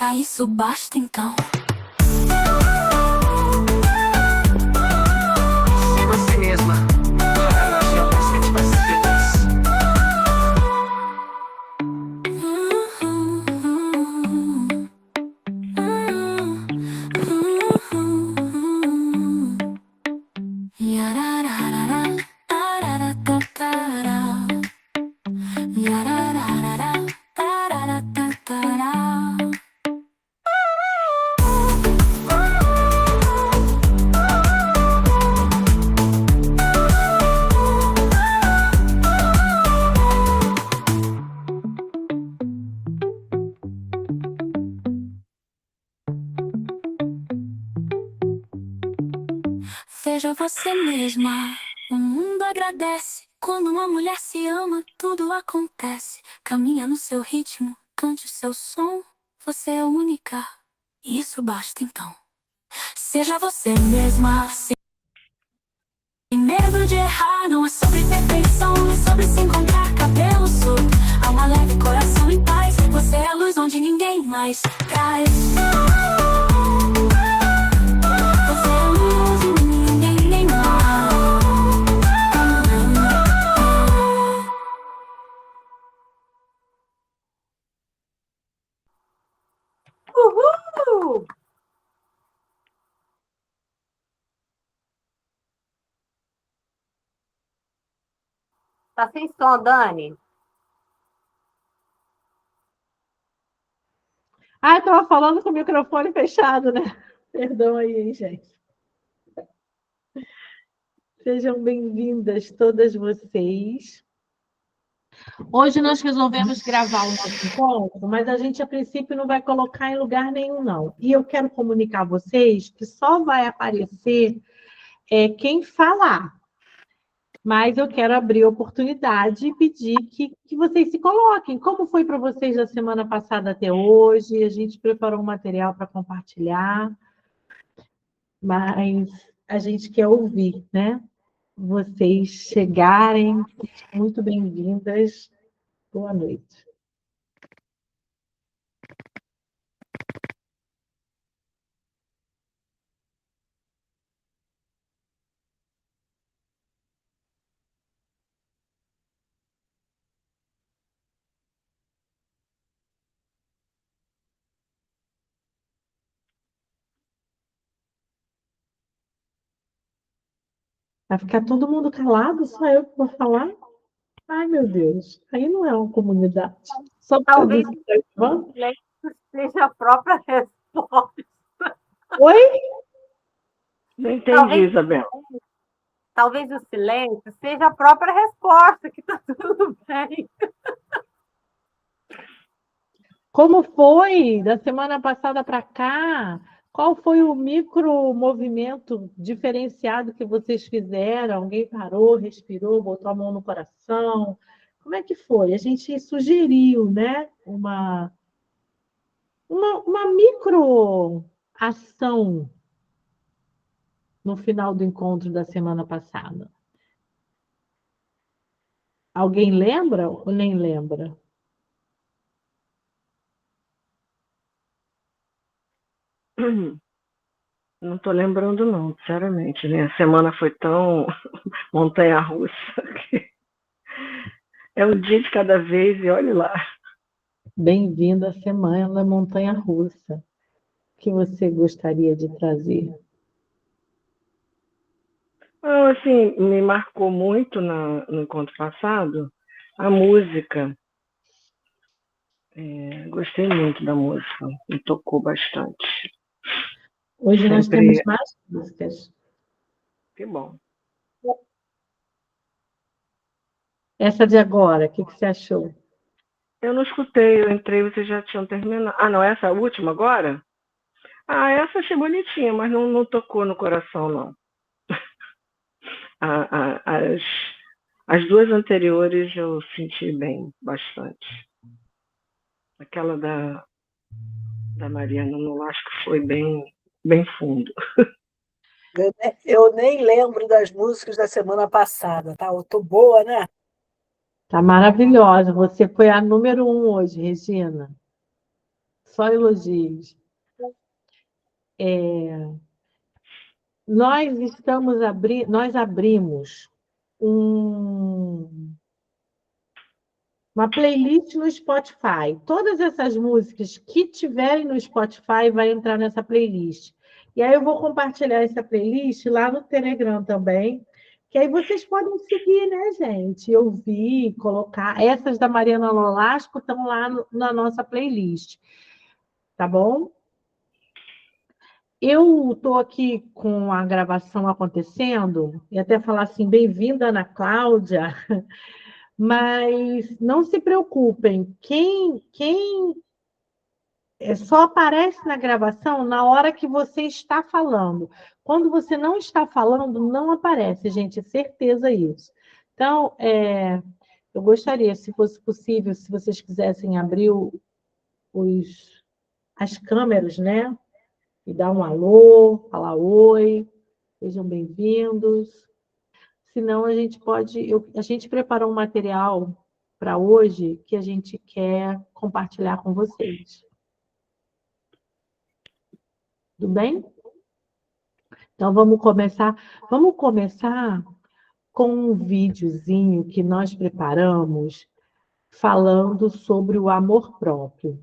única, isso basta então. Ser você mesma. Seja você mesma, o mundo agradece. Quando uma mulher se ama, tudo acontece. Caminha no seu ritmo, cante o seu som. Você é única, isso basta então. Seja você mesma, sem medo de errar. Não é sobre perfeição, é sobre se encontrar. Cabelo solto, alma leve, coração em paz. Você é a luz onde ninguém mais traz. Você é a luz onde ninguém mais. Uhul! Tá sem som, Dani? Ah, eu estava falando com o microfone fechado, né? Perdão aí, hein, gente. Sejam bem-vindas todas vocês. Hoje nós resolvemos gravar o nosso encontro, mas a gente, a princípio, não vai colocar em lugar nenhum, não. E eu quero comunicar a vocês que só vai aparecer quem falar. Mas eu quero abrir a oportunidade e pedir que vocês se coloquem. Como foi para vocês da semana passada até hoje? A gente preparou um material para compartilhar, mas a gente quer ouvir, né? Vocês chegarem, muito bem-vindas. Boa noite. Vai ficar todo mundo calado, só eu que vou falar? Ai, meu Deus, aí não é uma comunidade. Só por causa Talvez desse telefone? seja a própria resposta. Oi? Não entendi, Isabel. Talvez o silêncio seja a própria resposta, que tá tudo bem. Como foi da semana passada para cá? Qual foi o micro movimento diferenciado que vocês fizeram? Alguém parou, respirou, botou a mão no coração? Como é que foi? A gente sugeriu, né, uma micro ação no final do encontro da semana passada. Alguém lembra ou nem lembra? Não estou lembrando, não, sinceramente. Né? A semana foi tão montanha-russa que é um dia de cada vez e olhe lá. Bem-vindo à Semana Montanha-Russa. O que você gostaria de trazer? Assim, me marcou muito no encontro passado a música. Gostei muito da música, me tocou bastante. Hoje nós temos mais músicas. Que bom. Essa de agora, o que você achou? Eu não escutei, eu entrei, vocês já tinham terminado. Ah, não, essa última agora? Ah, essa achei bonitinha, mas não tocou no coração, não. As duas anteriores eu senti bem, bastante. Aquela da Mariana, não acho que foi bem fundo. Eu nem lembro das músicas da semana passada, tá? Eu tô boa, né? Tá maravilhosa. Você foi a número 1 hoje, Regina. Só elogios. Nós abrimos uma playlist no Spotify. Todas essas músicas que tiverem no Spotify vai entrar nessa playlist. E aí eu vou compartilhar essa playlist lá no Telegram também, que aí vocês podem seguir, né, gente? Ouvir, colocar. Essas da Mariana Nolasco estão lá na nossa playlist. Tá bom? Eu estou aqui com a gravação acontecendo, e até falar assim, bem-vinda, Ana Cláudia, mas não se preocupem, quem só aparece na gravação na hora que você está falando. Quando você não está falando, não aparece, gente, é certeza isso. Então, eu gostaria, se fosse possível, se vocês quisessem abrir as câmeras, né? E dar um alô, falar oi, sejam bem-vindos. Senão, a gente a gente preparou um material para hoje que a gente quer compartilhar com vocês. Tudo bem? Então, vamos começar com um videozinho que nós preparamos falando sobre o amor próprio.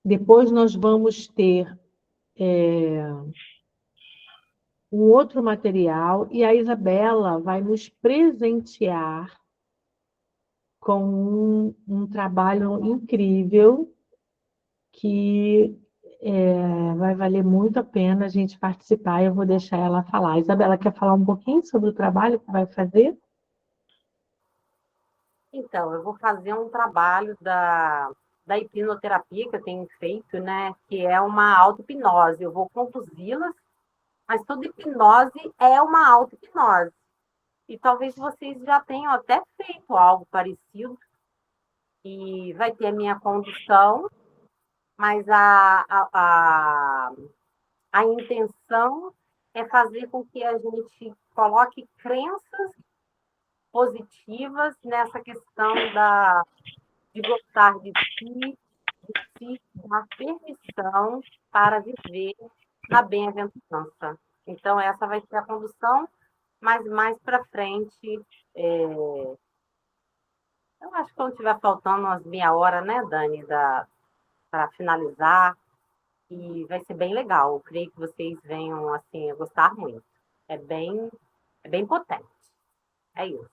Depois nós vamos ter um outro material e a Isabela vai nos presentear com um trabalho incrível que vai valer muito a pena a gente participar. Eu vou deixar ela falar. A Isabela, quer falar um pouquinho sobre o trabalho que vai fazer? Então, eu vou fazer um trabalho da hipnoterapia que eu tenho feito, né? Que é uma auto-hipnose. Eu vou conduzi-las, mas toda hipnose é uma auto-hipnose. E talvez vocês já tenham até feito algo parecido. E vai ter a minha condução, mas a intenção é fazer com que a gente coloque crenças positivas nessa questão de gostar de si dar permissão para viver na bem-aventurança. Então, essa vai ser a condução, mas mais para frente, eu acho que quando estiver faltando umas meia hora, né, Dani, para finalizar, e vai ser bem legal. Eu creio que vocês venham assim, a gostar muito. É bem potente. É isso.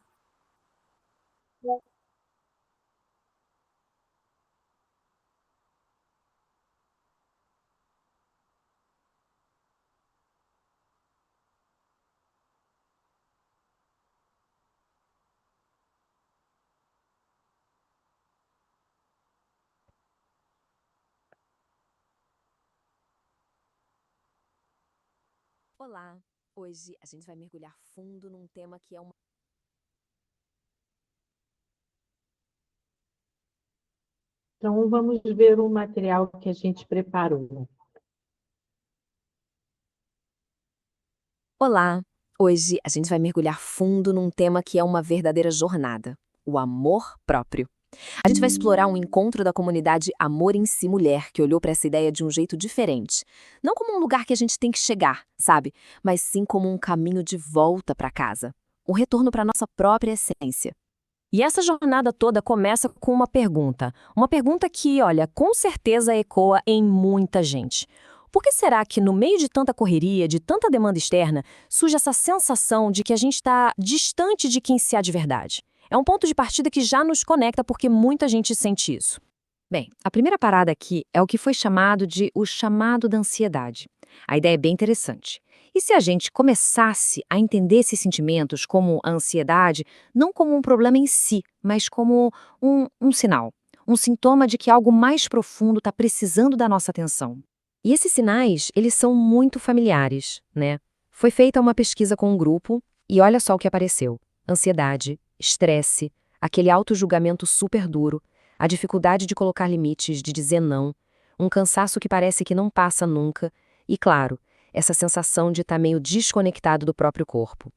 Olá! Hoje a gente vai mergulhar fundo num tema que é uma... Então, vamos ver o material que a gente preparou. Olá! Hoje a gente vai mergulhar fundo num tema que é uma verdadeira jornada, o amor próprio. A gente vai explorar um encontro da comunidade Amor em Si Mulher, que olhou para essa ideia de um jeito diferente. Não como um lugar que a gente tem que chegar, sabe? Mas sim como um caminho de volta para casa. Um retorno para nossa própria essência. E essa jornada toda começa com uma pergunta. Uma pergunta que, olha, com certeza ecoa em muita gente. Por que será que no meio de tanta correria, de tanta demanda externa, surge essa sensação de que a gente está distante de quem se há de verdade? É um ponto de partida que já nos conecta porque muita gente sente isso. Bem, a primeira parada aqui é o que foi chamado de o chamado da ansiedade. A ideia é bem interessante. E se a gente começasse a entender esses sentimentos como a ansiedade, não como um problema em si, mas como um sinal, um sintoma de que algo mais profundo está precisando da nossa atenção. E esses sinais, eles são muito familiares, né? Foi feita uma pesquisa com um grupo e olha só o que apareceu. Ansiedade, estresse, aquele auto-julgamento super duro, a dificuldade de colocar limites, de dizer não, um cansaço que parece que não passa nunca e, claro, essa sensação de estar meio desconectado do próprio corpo.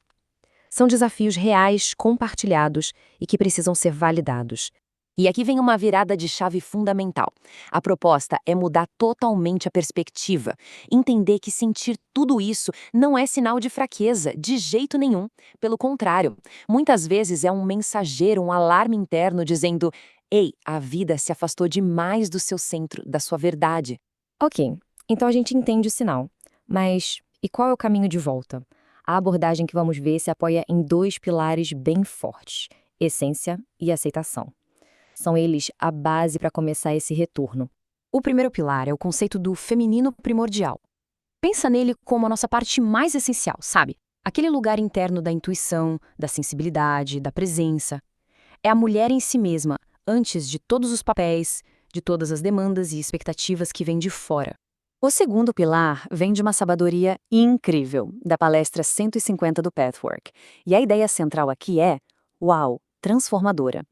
São desafios reais, compartilhados e que precisam ser validados. E aqui vem uma virada de chave fundamental. A proposta é mudar totalmente a perspectiva, entender que sentir tudo isso não é sinal de fraqueza, de jeito nenhum. Pelo contrário, muitas vezes é um mensageiro, um alarme interno dizendo: ei, a vida se afastou demais do seu centro, da sua verdade. Ok, então a gente entende o sinal. Mas e qual é o caminho de volta? A abordagem que vamos ver se apoia em dois pilares bem fortes: essência e aceitação. São eles a base para começar esse retorno. O primeiro pilar é o conceito do feminino primordial. Pensa nele como a nossa parte mais essencial, sabe? Aquele lugar interno da intuição, da sensibilidade, da presença. É a mulher em si mesma, antes de todos os papéis, de todas as demandas e expectativas que vêm de fora. O segundo pilar vem de uma sabedoria incrível, da palestra 150 do Pathwork. E a ideia central aqui é, uau, transformadora.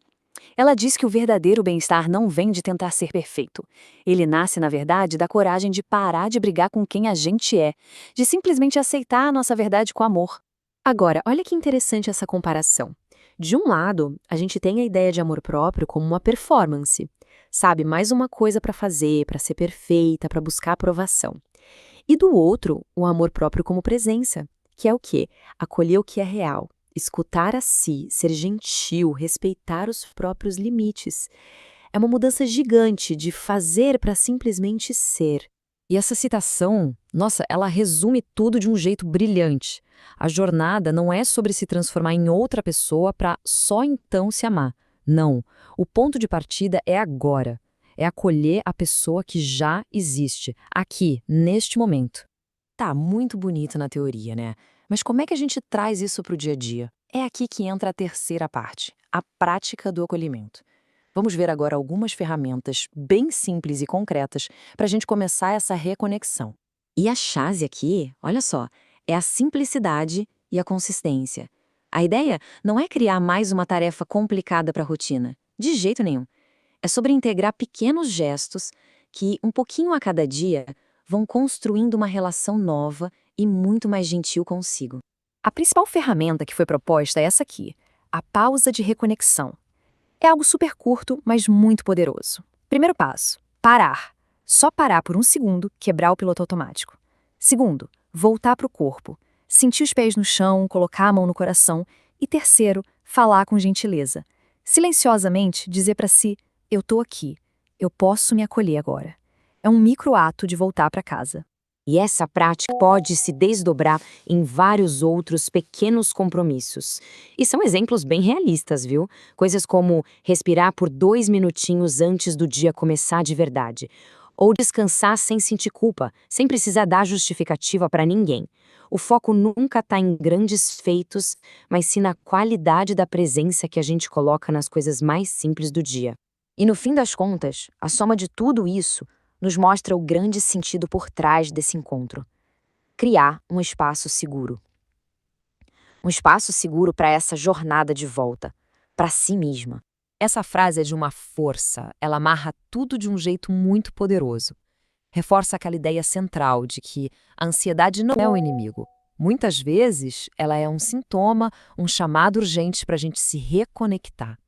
Ela diz que o verdadeiro bem-estar não vem de tentar ser perfeito. Ele nasce, na verdade, da coragem de parar de brigar com quem a gente é, de simplesmente aceitar a nossa verdade com amor. Agora, olha que interessante essa comparação. De um lado, a gente tem a ideia de amor próprio como uma performance. Sabe, mais uma coisa para fazer, para ser perfeita, para buscar aprovação. E do outro, o amor próprio como presença, que é o quê? Acolher o que é real. Escutar a si, ser gentil, respeitar os próprios limites. É uma mudança gigante de fazer para simplesmente ser. E essa citação, nossa, ela resume tudo de um jeito brilhante. A jornada não é sobre se transformar em outra pessoa para só então se amar. Não. O ponto de partida é agora. É acolher a pessoa que já existe, aqui, neste momento. Tá muito bonito na teoria, né? Mas como é que a gente traz isso para o dia a dia? É aqui que entra a terceira parte, a prática do acolhimento. Vamos ver agora algumas ferramentas bem simples e concretas para a gente começar essa reconexão. E a chave aqui, olha só, é a simplicidade e a consistência. A ideia não é criar mais uma tarefa complicada para a rotina, de jeito nenhum. É sobre integrar pequenos gestos que, um pouquinho a cada dia, vão construindo uma relação nova e muito mais gentil consigo. A principal ferramenta que foi proposta é essa aqui, a pausa de reconexão. É algo super curto, mas muito poderoso. Primeiro passo, parar. Só parar por um segundo, quebrar o piloto automático. Segundo, voltar para o corpo. Sentir os pés no chão, colocar a mão no coração. E terceiro, falar com gentileza. Silenciosamente, dizer para si, eu tô aqui, eu posso me acolher agora. É um micro-ato de voltar para casa. E essa prática pode se desdobrar em vários outros pequenos compromissos. E são exemplos bem realistas, viu? Coisas como respirar por 2 minutinhos antes do dia começar de verdade. Ou descansar sem sentir culpa, sem precisar dar justificativa para ninguém. O foco nunca está em grandes feitos, mas sim na qualidade da presença que a gente coloca nas coisas mais simples do dia. E no fim das contas, a soma de tudo isso nos mostra o grande sentido por trás desse encontro. Criar um espaço seguro. Um espaço seguro para essa jornada de volta, para si mesma. Essa frase é de uma força, ela amarra tudo de um jeito muito poderoso. Reforça aquela ideia central de que a ansiedade não é o inimigo. Muitas vezes, ela é um sintoma, um chamado urgente para a gente se reconectar.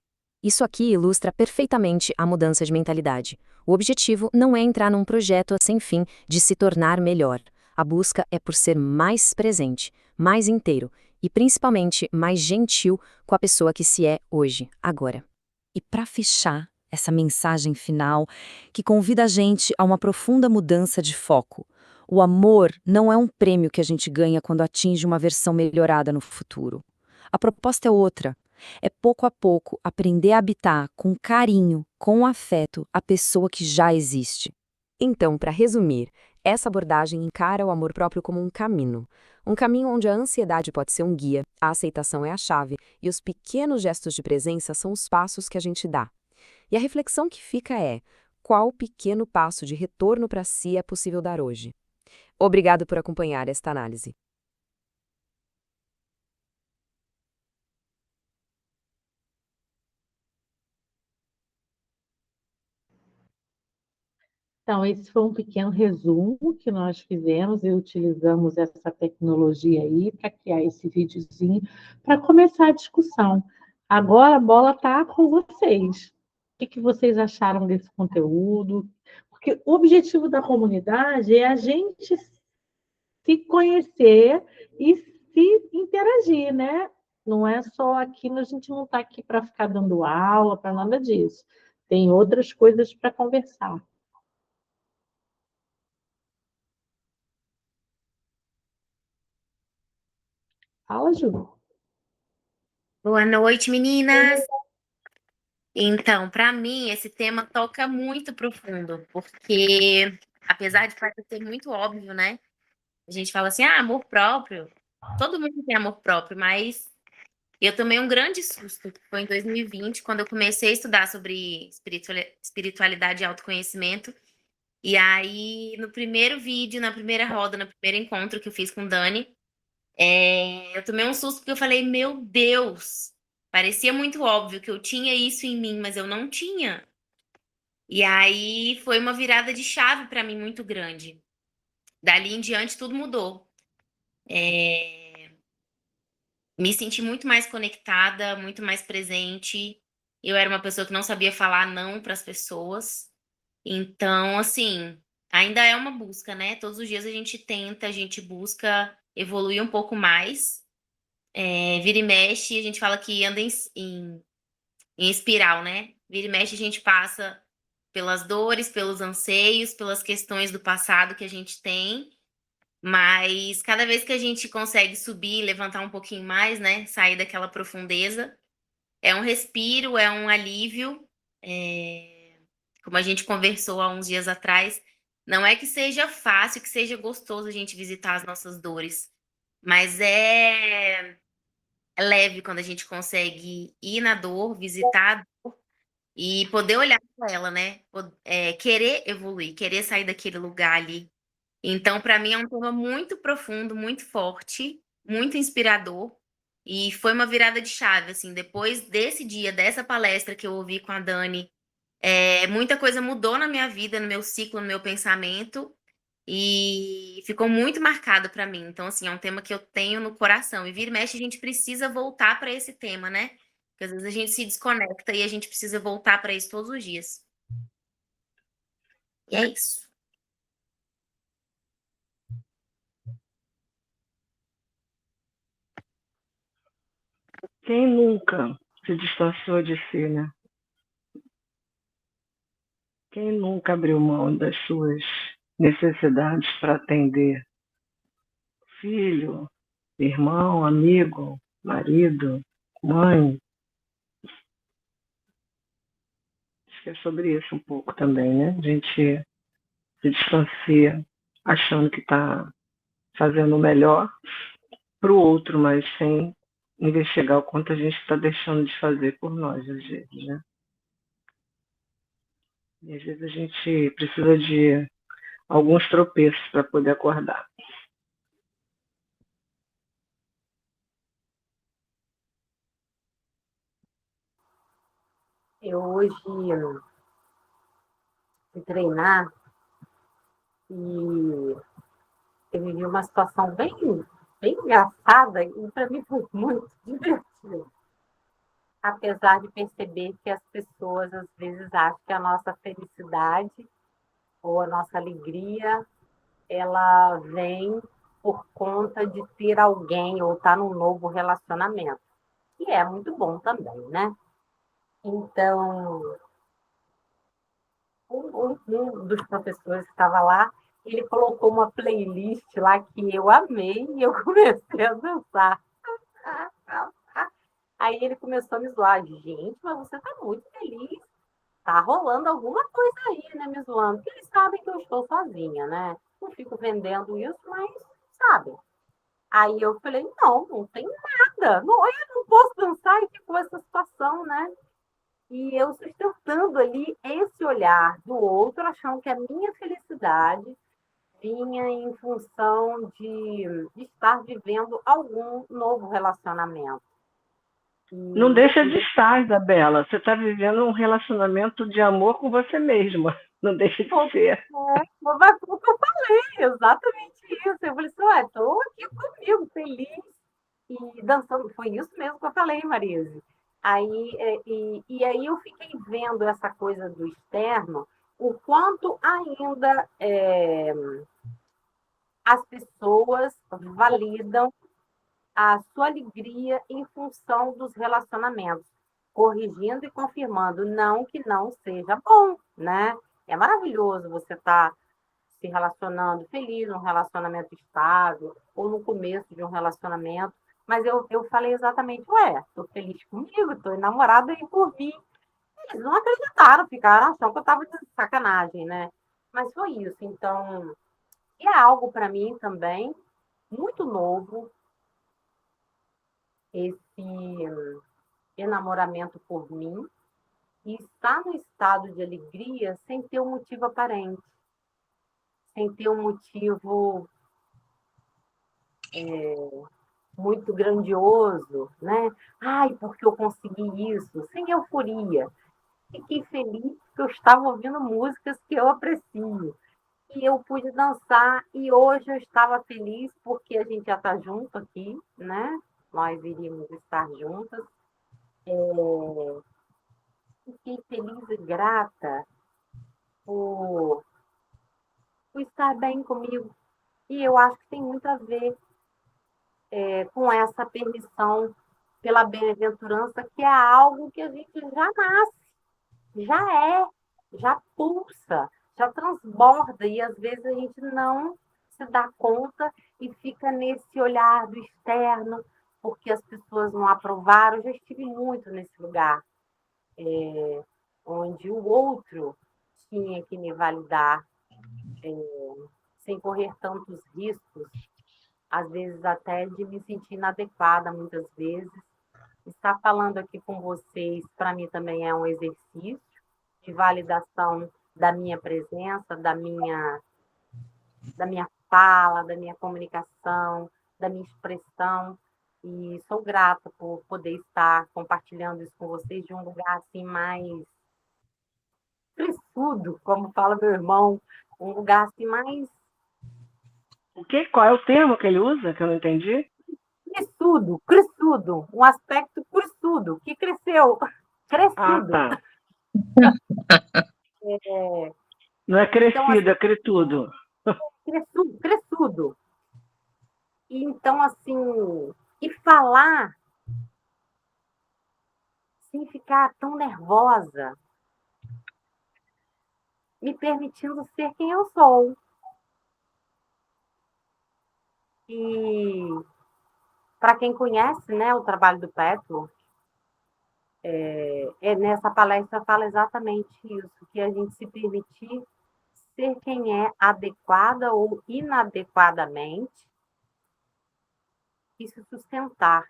Isso aqui ilustra perfeitamente a mudança de mentalidade. O objetivo não é entrar num projeto sem fim de se tornar melhor. A busca é por ser mais presente, mais inteiro e principalmente mais gentil com a pessoa que se é hoje, agora. E para fechar essa mensagem final que convida a gente a uma profunda mudança de foco. O amor não é um prêmio que a gente ganha quando atinge uma versão melhorada no futuro. A proposta é outra. É pouco a pouco aprender a habitar com carinho, com afeto, a pessoa que já existe. Então, para resumir, essa abordagem encara o amor próprio como um caminho. Um caminho onde a ansiedade pode ser um guia, a aceitação é a chave e os pequenos gestos de presença são os passos que a gente dá. E a reflexão que fica é: qual pequeno passo de retorno para si é possível dar hoje? Obrigado por acompanhar esta análise. Então, esse foi um pequeno resumo que nós fizemos e utilizamos essa tecnologia aí para criar esse videozinho para começar a discussão. Agora a bola está com vocês. que vocês acharam desse conteúdo? Porque o objetivo da comunidade é a gente se conhecer e se interagir, né? Não é só aqui, a gente não está aqui para ficar dando aula, para nada disso. Tem outras coisas para conversar. Fala, Ju. Boa noite, meninas! Então, para mim, esse tema toca muito profundo, porque apesar de parecer muito óbvio, né? A gente fala assim, amor próprio. Todo mundo tem amor próprio, mas eu tomei um grande susto, que foi em 2020, quando eu comecei a estudar sobre espiritualidade e autoconhecimento. E aí, no primeiro vídeo, na primeira roda, no primeiro encontro que eu fiz com Dani, eu tomei um susto porque eu falei, meu Deus, parecia muito óbvio que eu tinha isso em mim, mas eu não tinha. E aí foi uma virada de chave para mim muito grande. Dali em diante tudo mudou. Me senti muito mais conectada, muito mais presente. Eu era uma pessoa que não sabia falar não para as pessoas. Então, assim, ainda é uma busca, né? Todos os dias a gente tenta, a gente busca evoluir um pouco mais. Vira e mexe, a gente fala que anda em espiral, né? Vira e mexe, a gente passa pelas dores, pelos anseios, pelas questões do passado que a gente tem, mas cada vez que a gente consegue subir, levantar um pouquinho mais, né? Sair daquela profundeza, é um respiro, é um alívio. Como a gente conversou há uns dias atrás, não é que seja fácil, que seja gostoso a gente visitar as nossas dores, mas é leve quando a gente consegue ir na dor, visitar e poder olhar para ela, né? Querer evoluir, querer sair daquele lugar ali. Então, para mim, é um tema muito profundo, muito forte, muito inspirador. E foi uma virada de chave, assim, depois desse dia, dessa palestra que eu ouvi com a Dani, muita coisa mudou na minha vida, no meu ciclo, no meu pensamento. E ficou muito marcado para mim. Então, assim, é um tema que eu tenho no coração. E vira e mexe, a gente precisa voltar para esse tema, né? Porque às vezes a gente se desconecta e a gente precisa voltar para isso todos os dias. E é isso. Quem nunca se distanciou de si, né? Quem nunca abriu mão das suas necessidades para atender filho, irmão, amigo, marido, mãe? Acho que é sobre isso um pouco também, né? A gente se distancia achando que está fazendo o melhor para o outro, mas sem investigar o quanto a gente está deixando de fazer por nós, às vezes, né? E às vezes a gente precisa de alguns tropeços para poder acordar. Eu hoje fui treinar e eu vivi uma situação bem engraçada e para mim foi muito divertido. Apesar de perceber que as pessoas às vezes acham que a nossa felicidade ou a nossa alegria ela vem por conta de ter alguém ou estar num novo relacionamento. E é muito bom também, né? Então, um dos professores que estava lá, ele colocou uma playlist lá que eu amei e eu comecei a dançar. Aí ele começou a me zoar. Gente, mas você está muito feliz. Tá rolando alguma coisa aí, né, me zoando. Porque eles sabem que eu estou sozinha, né? Não fico vendendo isso, mas sabem. Aí eu falei, não tem nada. Não, eu não posso dançar e ficou essa situação, né? E eu sustentando ali esse olhar do outro, achando que a minha felicidade vinha em função de estar vivendo algum novo relacionamento. Não deixa de estar, Isabela. Você está vivendo um relacionamento de amor com você mesma. Não deixa de ser. Mas foi o que eu falei, exatamente isso. Eu falei assim, estou aqui comigo, feliz e dançando. Foi isso mesmo que eu falei, Marise. Aí, e aí eu fiquei vendo essa coisa do externo, o quanto ainda as pessoas validam a sua alegria em função dos relacionamentos, corrigindo e confirmando, não que não seja bom, né? É maravilhoso você estar se relacionando feliz, num relacionamento estável, ou no começo de um relacionamento, mas eu falei exatamente, ué, tô feliz comigo, tô enamorada e por mim. Eles não acreditaram, ficaram achando que eu tava de sacanagem, né? Mas foi isso, então, e é algo para mim também muito novo, esse enamoramento por mim, e estar no estado de alegria sem ter um motivo aparente, sem ter um motivo muito grandioso, né? Ai, porque eu consegui isso, sem euforia. Fiquei feliz porque eu estava ouvindo músicas que eu aprecio. E eu pude dançar, e hoje eu estava feliz porque a gente já está junto aqui, né? Nós iríamos estar juntas. Fiquei feliz e grata por, por estar bem comigo. E eu acho que tem muito a ver com essa permissão pela bem-aventurança, que é algo que a gente já nasce, já é, já pulsa, já transborda, e às vezes a gente não se dá conta e fica nesse olhar do externo, porque as pessoas não aprovaram. Eu já estive muito nesse lugar, onde o outro tinha que me validar, sem correr tantos riscos, às vezes até de me sentir inadequada, muitas vezes. Estar falando aqui com vocês, para mim, também é um exercício de validação da minha presença, da minha fala, da minha comunicação, da minha expressão. E sou grata por poder estar compartilhando isso com vocês de um lugar assim mais crescudo, como fala meu irmão, um lugar assim mais O quê? Qual é o termo que ele usa, que eu não entendi? crescudo, um aspecto crescudo, que cresceu, Ah, crescido. tá. É, Não é então, assim, crescido, é cretudo. crescudo. E então, assim, e falar sem ficar tão nervosa, me permitindo ser quem eu sou. E para quem conhece, né, o trabalho do Petro, nessa palestra fala exatamente isso, que a gente se permitir ser quem é adequada ou inadequadamente e se sustentar.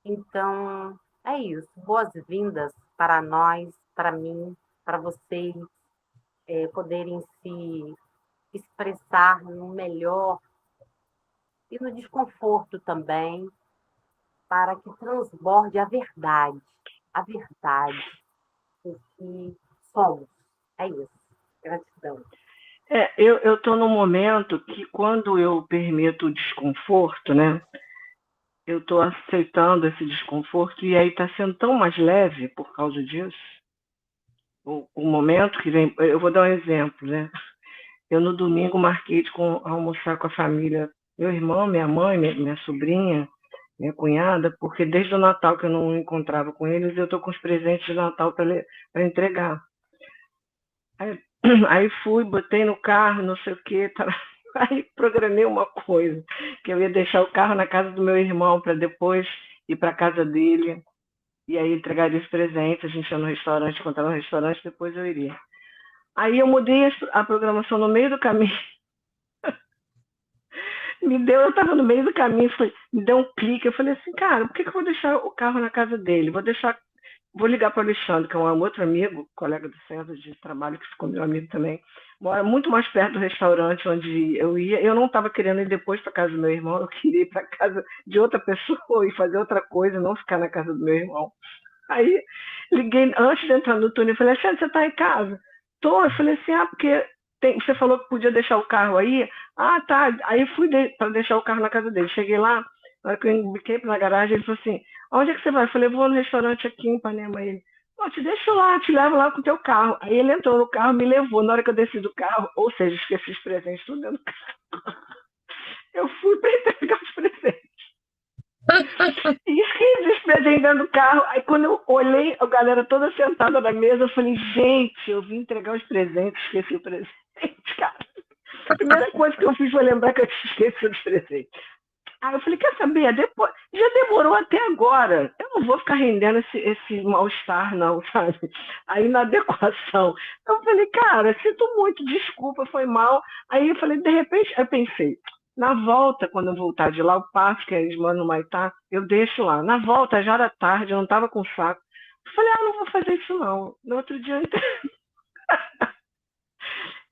Então, é isso. Boas-vindas para nós, para mim, para vocês, poderem se expressar no melhor e no desconforto também, para que transborde a verdade, o que somos. É isso. Gratidão. Eu estou num momento que, quando eu permito o desconforto, né? Eu estou aceitando esse desconforto e aí está sendo tão mais leve por causa disso. O momento que vem, eu vou dar um exemplo, né? Eu no domingo marquei de almoçar com a família, meu irmão, minha mãe, minha sobrinha, minha cunhada, porque desde o Natal que eu não encontrava com eles, eu estou com os presentes de Natal para entregar. Aí, aí fui, botei no carro, não sei o que, tá. Aí programei uma coisa, que eu ia deixar o carro na casa do meu irmão para depois ir para a casa dele, e aí entregaria os presentes, a gente ia no restaurante, encontrar no restaurante, depois eu iria. Aí eu mudei a programação no meio do caminho. Eu estava no meio do caminho, me deu um clique, eu falei assim, cara, por que eu vou deixar o carro na casa dele? Vou ligar para o Alexandre, que é um outro amigo, colega do César de trabalho, que ficou meu amigo também, mora muito mais perto do restaurante onde eu ia. Eu não estava querendo ir depois para casa do meu irmão, eu queria ir para casa de outra pessoa e fazer outra coisa, não ficar na casa do meu irmão. Aí liguei, antes de entrar no túnel, eu falei, Alexandre, você está em casa? Tô. Eu falei assim, porque você falou que podia deixar o carro aí? Ah, tá. Aí fui para deixar o carro na casa dele. Cheguei lá, na hora que eu embiquei na garagem, ele falou assim, Aonde é que você vai? Eu falei, vou no restaurante aqui em Ipanema. Ele, não, te deixo lá, te levo lá com o teu carro. Aí ele entrou no carro, me levou. Na hora que eu desci do carro, ou seja, esqueci os presentes tudo dentro do carro. Eu fui para entregar os presentes. E esqueci os presentes dentro do carro. Aí quando eu olhei, a galera toda sentada na mesa, eu falei, gente, eu vim entregar os presentes, esqueci o presente, cara. A primeira coisa que eu fiz foi lembrar que eu tinha esquecido os presentes. Aí eu falei, quer saber? Depois, já demorou até agora. Eu não vou ficar rendendo esse mal-estar, não, sabe? A inadequação. Eu falei, cara, sinto muito, desculpa, foi mal. Aí eu falei, de repente, eu pensei, na volta, quando eu voltar de lá, eu passo, que eles moram no Maitá, eu deixo lá. Na volta, já era tarde, eu não estava com saco. Eu falei, não vou fazer isso não. No outro dia eu entrei.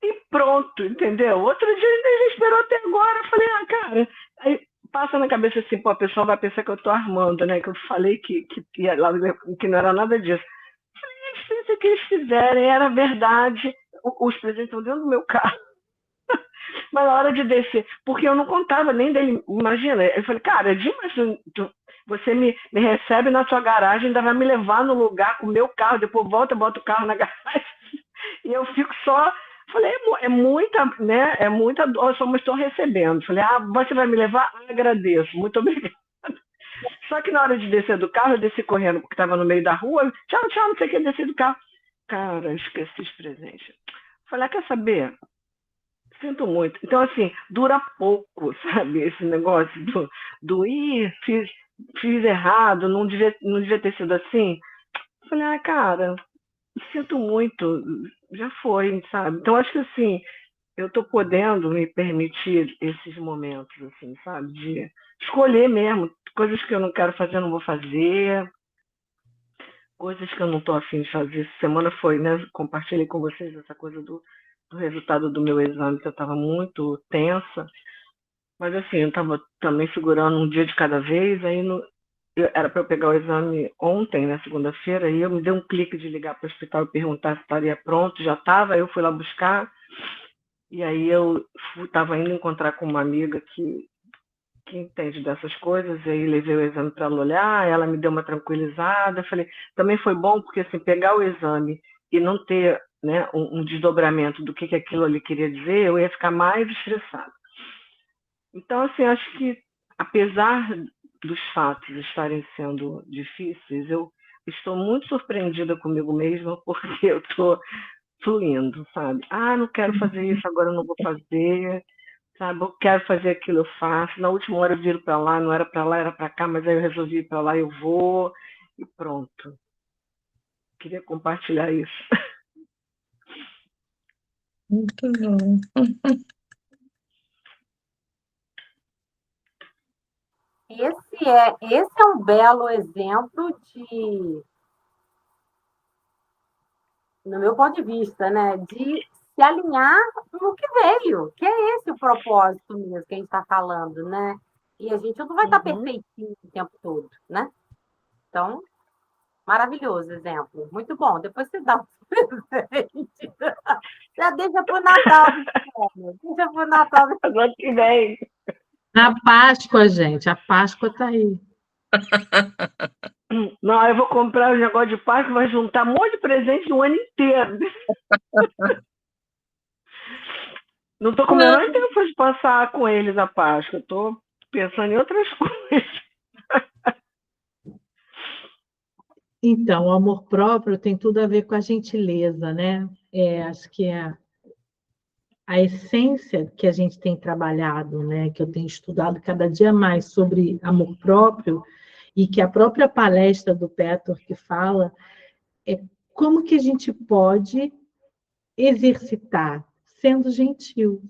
E pronto, entendeu? Outro dia ele esperou até agora. Eu falei, cara, aí passa na cabeça assim, pô, a pessoa vai pensar que eu tô armando, né? Que eu falei que não era nada disso. Eu falei, eles pensam o que eles fizerem, era verdade. Os presentes estão dentro do meu carro. Mas na hora de descer, porque eu não contava nem dele, imagina, eu falei, cara, demais, você me recebe na sua garagem, ainda vai me levar no lugar com o meu carro, depois bota o carro na garagem, e eu fico só, falei, é muita, né, é muita dor, eu só estou recebendo. Falei, você vai me levar? Agradeço, muito obrigada. Só que na hora de descer do carro, eu desci correndo, porque estava no meio da rua, tchau, não sei o que, desci do carro. Cara, esqueci os presentes. Falei, quer saber? Sinto muito. Então, assim, dura pouco, sabe? Esse negócio do fiz errado, não devia ter sido assim. Falei, cara, sinto muito, já foi, sabe? Então, acho que, assim, eu tô podendo me permitir esses momentos, assim, sabe? De escolher mesmo. Coisas que eu não quero fazer, eu não vou fazer. Coisas que eu não tô afim de fazer. Essa semana foi, né? Compartilhei com vocês essa coisa do resultado do meu exame, que eu estava muito tensa, mas assim, eu estava também segurando um dia de cada vez, aí era para eu pegar o exame ontem, na segunda-feira, e eu me dei um clique de ligar para o hospital e perguntar se estaria pronto, já estava, aí eu fui lá buscar, e aí eu estava indo encontrar com uma amiga que entende dessas coisas, e aí levei o exame para ela olhar, ela me deu uma tranquilizada, falei, também foi bom, porque assim, pegar o exame e não ter, né, um desdobramento do que aquilo ali queria dizer, eu ia ficar mais estressada. Então, assim, acho que, apesar dos fatos estarem sendo difíceis, eu estou muito surpreendida comigo mesma, porque eu estou fluindo, sabe? Não quero fazer isso, agora eu não vou fazer, sabe? Eu quero fazer aquilo, eu faço. Na última hora eu viro para lá, não era para lá, era para cá, mas aí eu resolvi ir para lá, eu vou, e pronto. Queria compartilhar isso. Muito bom. Esse é um belo exemplo no meu ponto de vista, né, de se alinhar no que veio, que é esse o propósito mesmo que a gente está falando, né? E a gente não vai estar perfeitinho o tempo todo, né? Então, maravilhoso exemplo, muito bom. Depois você dá um presente. Já deixa para o Natal, deixa para o Natal. Agora que vem. Na Páscoa, gente, a Páscoa está aí. Não, eu vou comprar um negócio de Páscoa, vai juntar um monte de presente no ano inteiro. Não estou com o menor tempo de passar com eles a Páscoa. Estou pensando em outras coisas. Então, o amor próprio tem tudo a ver com a gentileza, né? Acho que a essência que a gente tem trabalhado, né? Que eu tenho estudado cada dia mais sobre amor próprio, e que a própria palestra do Petor que fala, é como que a gente pode exercitar sendo gentil.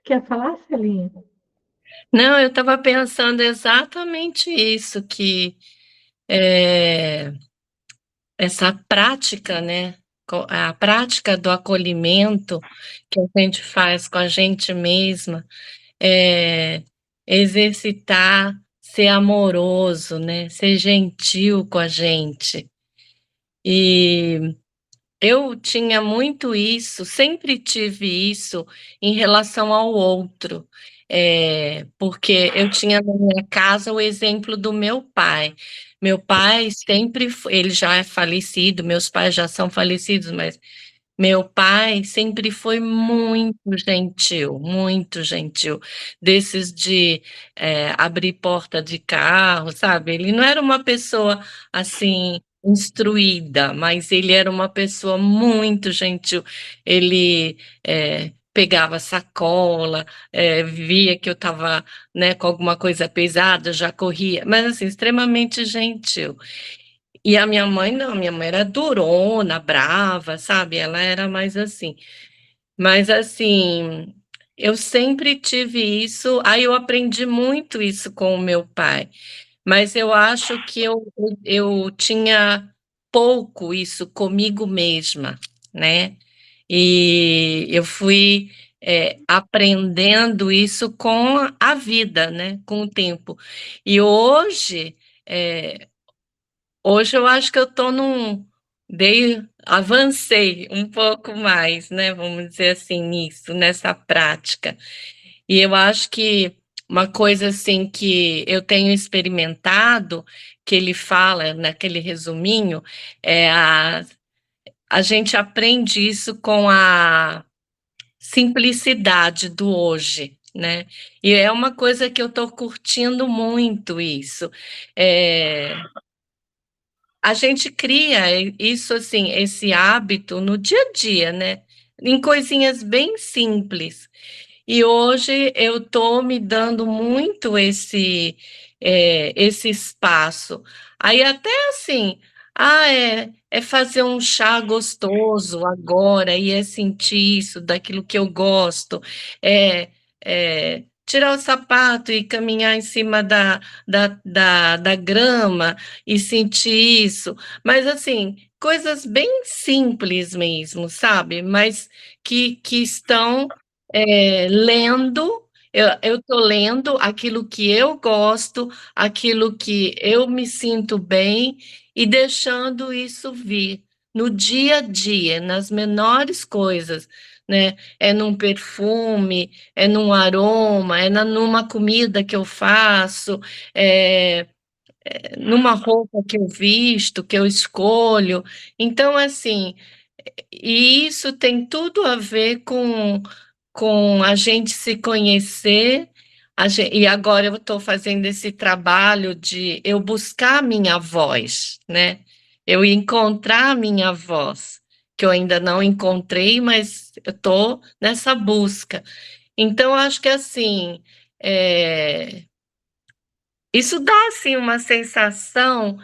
Quer falar, Celinha? Não, eu estava pensando exatamente isso, que essa prática, né? A prática do acolhimento que a gente faz com a gente mesma, exercitar, ser amoroso, né? Ser gentil com a gente. E eu tinha muito isso, sempre tive isso em relação ao outro. porque eu tinha na minha casa o exemplo do meu pai. Meu pai sempre foi, ele já é falecido, meus pais já são falecidos, mas meu pai sempre foi muito gentil, desses de abrir porta de carro, sabe? Ele não era uma pessoa assim instruída, mas ele era uma pessoa muito gentil. Ele pegava sacola, via que eu estava, né, com alguma coisa pesada, já corria, mas assim, extremamente gentil. E a minha mãe não, minha mãe era durona, brava, sabe? Ela era mais assim. Mas assim, eu sempre tive isso, aí eu aprendi muito isso com o meu pai. Mas eu acho que eu tinha pouco isso comigo mesma, né? E eu fui aprendendo isso com a vida, né? Com o tempo. E eh, hoje eu acho que eu estou avancei um pouco mais, né? Vamos dizer assim, nisso, nessa prática. E eu acho que uma coisa assim que eu tenho experimentado, que ele fala naquele resuminho, é a gente aprende isso com a simplicidade do hoje, né? E é uma coisa que eu estou curtindo muito isso. A gente cria isso assim, esse hábito no dia a dia, né? Em coisinhas bem simples. E hoje eu estou me dando muito esse espaço. Aí até assim, é fazer um chá gostoso agora, e é sentir isso, daquilo que eu gosto, tirar o sapato e caminhar em cima da grama e sentir isso. Mas assim, coisas bem simples mesmo, sabe? Mas que estão lendo, eu estou lendo aquilo que eu gosto, aquilo que eu me sinto bem e deixando isso vir no dia a dia, nas menores coisas, né? É num perfume, é num aroma, numa comida que eu faço, é, numa roupa que eu visto, que eu escolho. Então, assim, e isso tem tudo a ver com a gente se conhecer, e agora eu estou fazendo esse trabalho de eu buscar a minha voz, né? Eu encontrar a minha voz, que eu ainda não encontrei, mas eu estou nessa busca. Então, acho que assim, isso dá assim uma sensação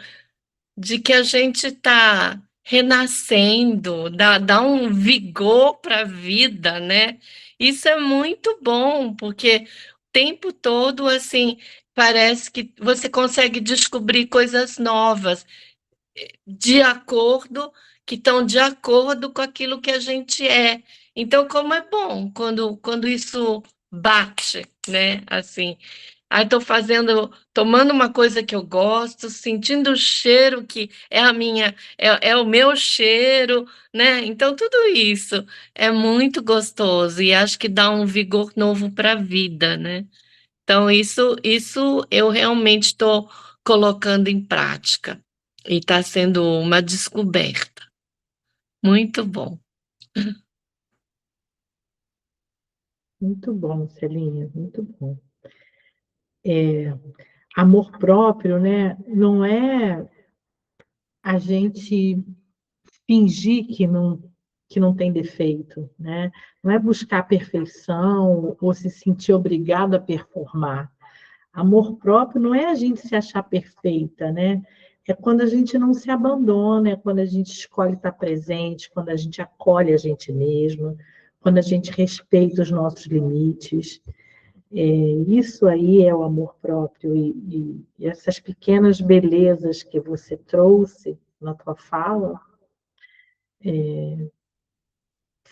de que a gente está renascendo, dá um vigor para a vida, né? Isso é muito bom, porque o tempo todo, assim, parece que você consegue descobrir coisas novas, de acordo, que estão de acordo com aquilo que a gente é. Então, como é bom quando isso bate, né? Assim, aí estou tomando uma coisa que eu gosto, sentindo o cheiro que é é o meu cheiro, né? Então tudo isso é muito gostoso e acho que dá um vigor novo para a vida, né? Então isso eu realmente estou colocando em prática e está sendo uma descoberta. Muito bom. Muito bom, Celinha, muito bom. Amor próprio, né? Não é a gente fingir que não tem defeito, né? Não é buscar a perfeição ou se sentir obrigado a performar. Amor próprio não é a gente se achar perfeita, né? É quando a gente não se abandona, é quando a gente escolhe estar presente, quando a gente acolhe a gente mesma, quando a gente respeita os nossos limites. Isso aí é o amor próprio. E essas pequenas belezas que você trouxe na tua fala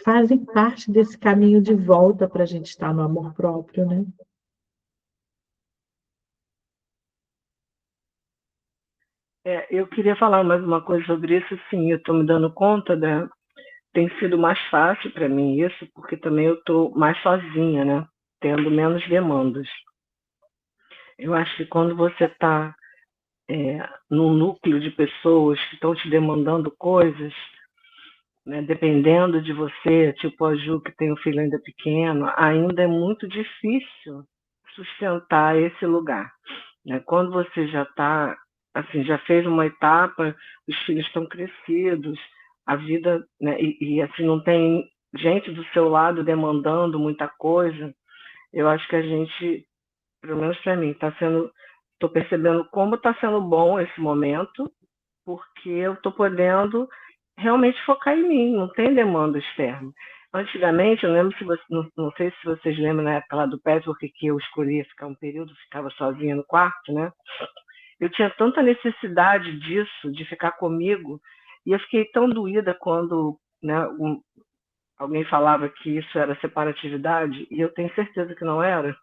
fazem parte desse caminho de volta para a gente estar no amor próprio, né? Eu queria falar mais uma coisa sobre isso, sim, eu estou me dando conta, tem sido mais fácil para mim isso, porque também eu estou mais sozinha, né? tendo menos demandas. Eu acho que quando você está num núcleo de pessoas que estão te demandando coisas, né, dependendo de você, tipo a Ju, que tem um filho ainda pequeno, ainda é muito difícil sustentar esse lugar, né? Quando você já está, assim, já fez uma etapa, os filhos estão crescidos, a vida, né, assim, não tem gente do seu lado demandando muita coisa, eu acho que a gente, pelo menos para mim, estou percebendo como está sendo bom esse momento, porque eu estou podendo realmente focar em mim, não tem demanda externa. Antigamente, eu lembro, não sei se vocês lembram na época lá do patchwork, que eu escolhia ficar um período, ficava sozinha no quarto, né? Eu tinha tanta necessidade disso, de ficar comigo, e eu fiquei tão doída quando, né, alguém falava que isso era separatividade, e eu tenho certeza que não era.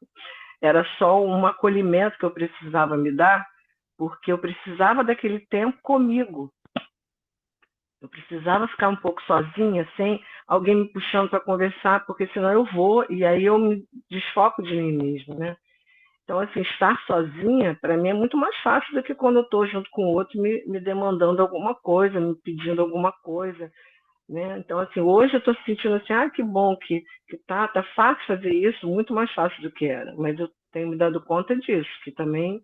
Era só um acolhimento que eu precisava me dar, porque eu precisava daquele tempo comigo. Eu precisava ficar um pouco sozinha, sem alguém me puxando para conversar, porque senão eu vou e aí eu me desfoco de mim mesma, né? Então, assim, estar sozinha, para mim, é muito mais fácil do que quando eu estou junto com o outro me demandando alguma coisa, me pedindo alguma coisa, né? Então, assim, hoje eu estou sentindo assim, que bom que tá fácil fazer isso, muito mais fácil do que era. Mas eu tenho me dado conta disso, que também,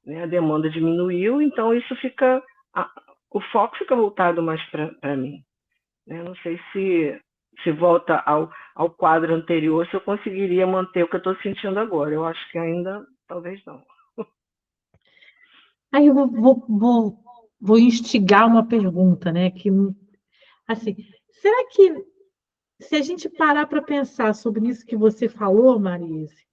né, a demanda diminuiu, então isso fica, o foco fica voltado mais para mim, né? Não sei se volta ao quadro anterior, se eu conseguiria manter o que eu estou sentindo agora. Eu acho que ainda, talvez não. Aí eu vou instigar uma pergunta, né? Que, assim, será que se a gente parar para pensar sobre isso que você falou, Marise,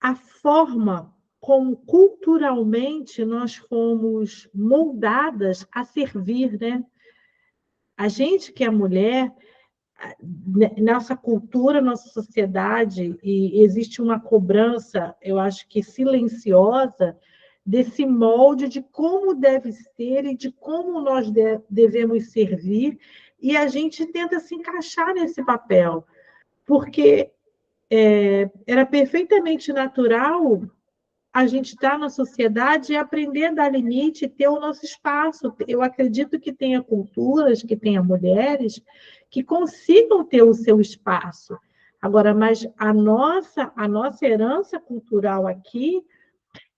a forma como culturalmente nós fomos moldadas a servir, né? A gente que é mulher, nossa cultura, nossa sociedade, e existe uma cobrança, eu acho que silenciosa, desse molde de como deve ser e de como nós devemos servir, e a gente tenta se encaixar nesse papel, porque era perfeitamente natural a gente estar na sociedade e aprender a dar limite, ter o nosso espaço. Eu acredito que tenha culturas, que tenha mulheres que consigam ter o seu espaço. Agora, mas a nossa herança cultural aqui,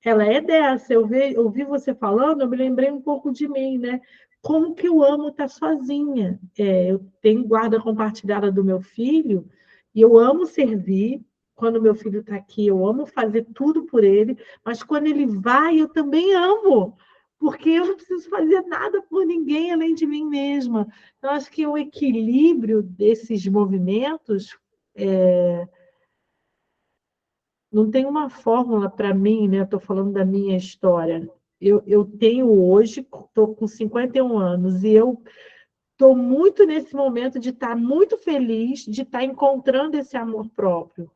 ela é dessa. Eu ouvi você falando, eu me lembrei um pouco de mim, né? Como que eu amo estar sozinha. Eu tenho guarda compartilhada do meu filho e eu amo servir. Quando meu filho está aqui, eu amo fazer tudo por ele, mas quando ele vai, eu também amo, porque eu não preciso fazer nada por ninguém além de mim mesma. Eu acho que o equilíbrio desses movimentos não tem uma fórmula para mim, né? Estou falando da minha história. Eu tenho hoje, estou com 51 anos, e eu estou muito nesse momento de estar muito feliz, de estar encontrando esse amor próprio.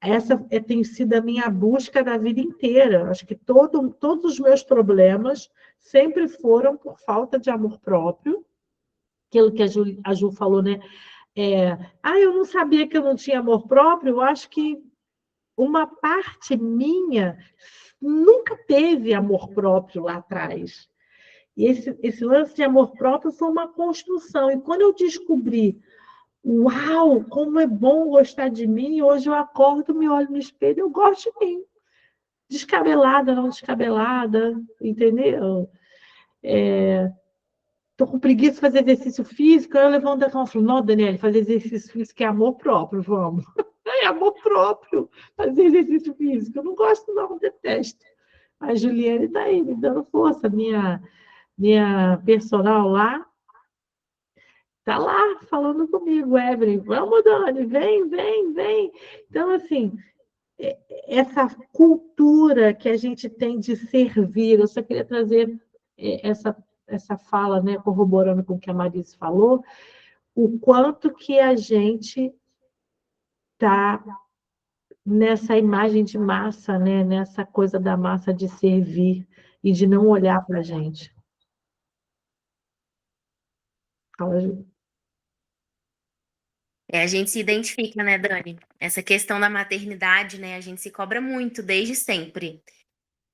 Essa tem sido a minha busca da vida inteira. Acho que todos os meus problemas sempre foram por falta de amor próprio. Aquilo que a Ju falou, né? Eu não sabia que eu não tinha amor próprio. Eu acho que uma parte minha nunca teve amor próprio lá atrás. E esse lance de amor próprio foi uma construção. E quando eu descobri, uau, como é bom gostar de mim, hoje eu acordo, me olho no espelho, eu gosto de mim. Descabelada, não descabelada, entendeu? Estou com preguiça de fazer exercício físico, aí eu levanto da cama e falo, não, Daniela, fazer exercício físico é amor próprio, vamos. É amor próprio fazer exercício físico. Eu não gosto, não, detesto. A Juliane está aí, me dando força. Minha personal lá, está lá falando comigo, Evelyn, vamos, Dani, vem, vem, vem. Então, assim, essa cultura que a gente tem de servir, eu só queria trazer essa fala, né, corroborando com o que a Marisa falou, o quanto que a gente está nessa imagem de massa, né, nessa coisa da massa de servir e de não olhar para a gente. Fala, Ju. A gente se identifica, né, Dani? Essa questão da maternidade, né? A gente se cobra muito desde sempre.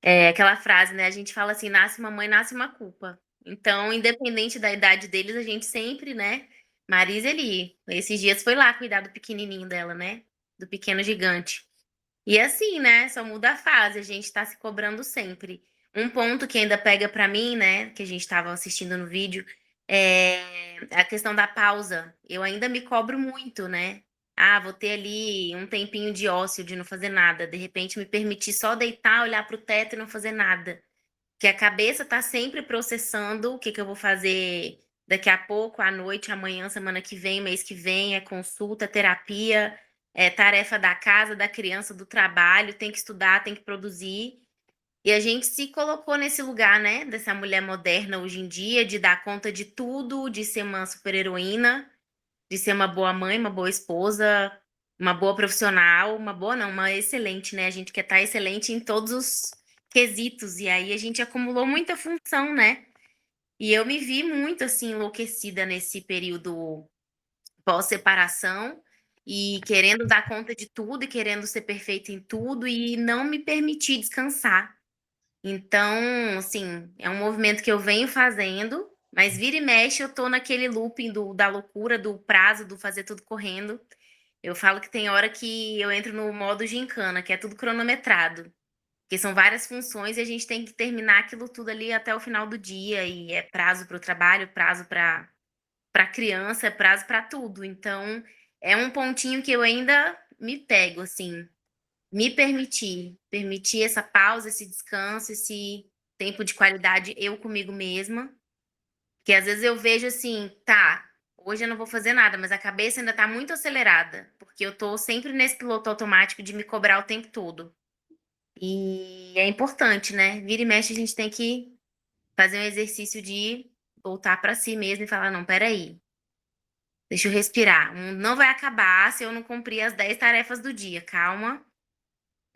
É aquela frase, né? A gente fala assim, nasce uma mãe, nasce uma culpa. Então, independente da idade deles, a gente sempre, né? Marisa ali, esses dias foi lá cuidar do pequenininho dela, né? Do pequeno gigante. E assim, né? Só muda a fase, a gente tá se cobrando sempre. Um ponto que ainda pega pra mim, né? Que a gente tava assistindo no vídeo, é a questão da pausa. Eu ainda me cobro muito, né? Ah, vou ter ali um tempinho de ócio, de não fazer nada. De repente, me permitir só deitar, olhar pro teto e não fazer nada. Que a cabeça tá sempre processando o que que eu vou fazer daqui a pouco, à noite, amanhã, semana que vem, mês que vem, é consulta, terapia, é tarefa da casa, da criança, do trabalho, tem que estudar, tem que produzir. E a gente se colocou nesse lugar, né, dessa mulher moderna hoje em dia, de dar conta de tudo, de ser uma super-heroína, de ser uma boa mãe, uma boa esposa, uma boa profissional, uma boa não, uma excelente, né? A gente quer estar excelente em todos os quesitos, e aí a gente acumulou muita função, né? E eu me vi muito, assim, enlouquecida nesse período pós-separação, e querendo dar conta de tudo, e querendo ser perfeita em tudo, e não me permitir descansar. Então, assim, é um movimento que eu venho fazendo, mas vira e mexe eu tô naquele looping da loucura, do prazo, do fazer tudo correndo. Eu falo que tem hora que eu entro no modo gincana, que é tudo cronometrado, que são várias funções e a gente tem que terminar aquilo tudo ali até o final do dia, e é prazo para o trabalho, prazo para criança, é prazo para tudo. Então, é um pontinho que eu ainda me pego, assim, me permitir essa pausa, esse descanso, esse tempo de qualidade eu comigo mesma, que às vezes eu vejo assim, tá, hoje eu não vou fazer nada, mas a cabeça ainda tá muito acelerada, porque eu tô sempre nesse piloto automático de me cobrar o tempo todo. E é importante, né? Vira e mexe, a gente tem que fazer um exercício de voltar pra si mesmo e falar, não, peraí, deixa eu respirar. O mundo não vai acabar se eu não cumprir as 10 tarefas do dia. Calma.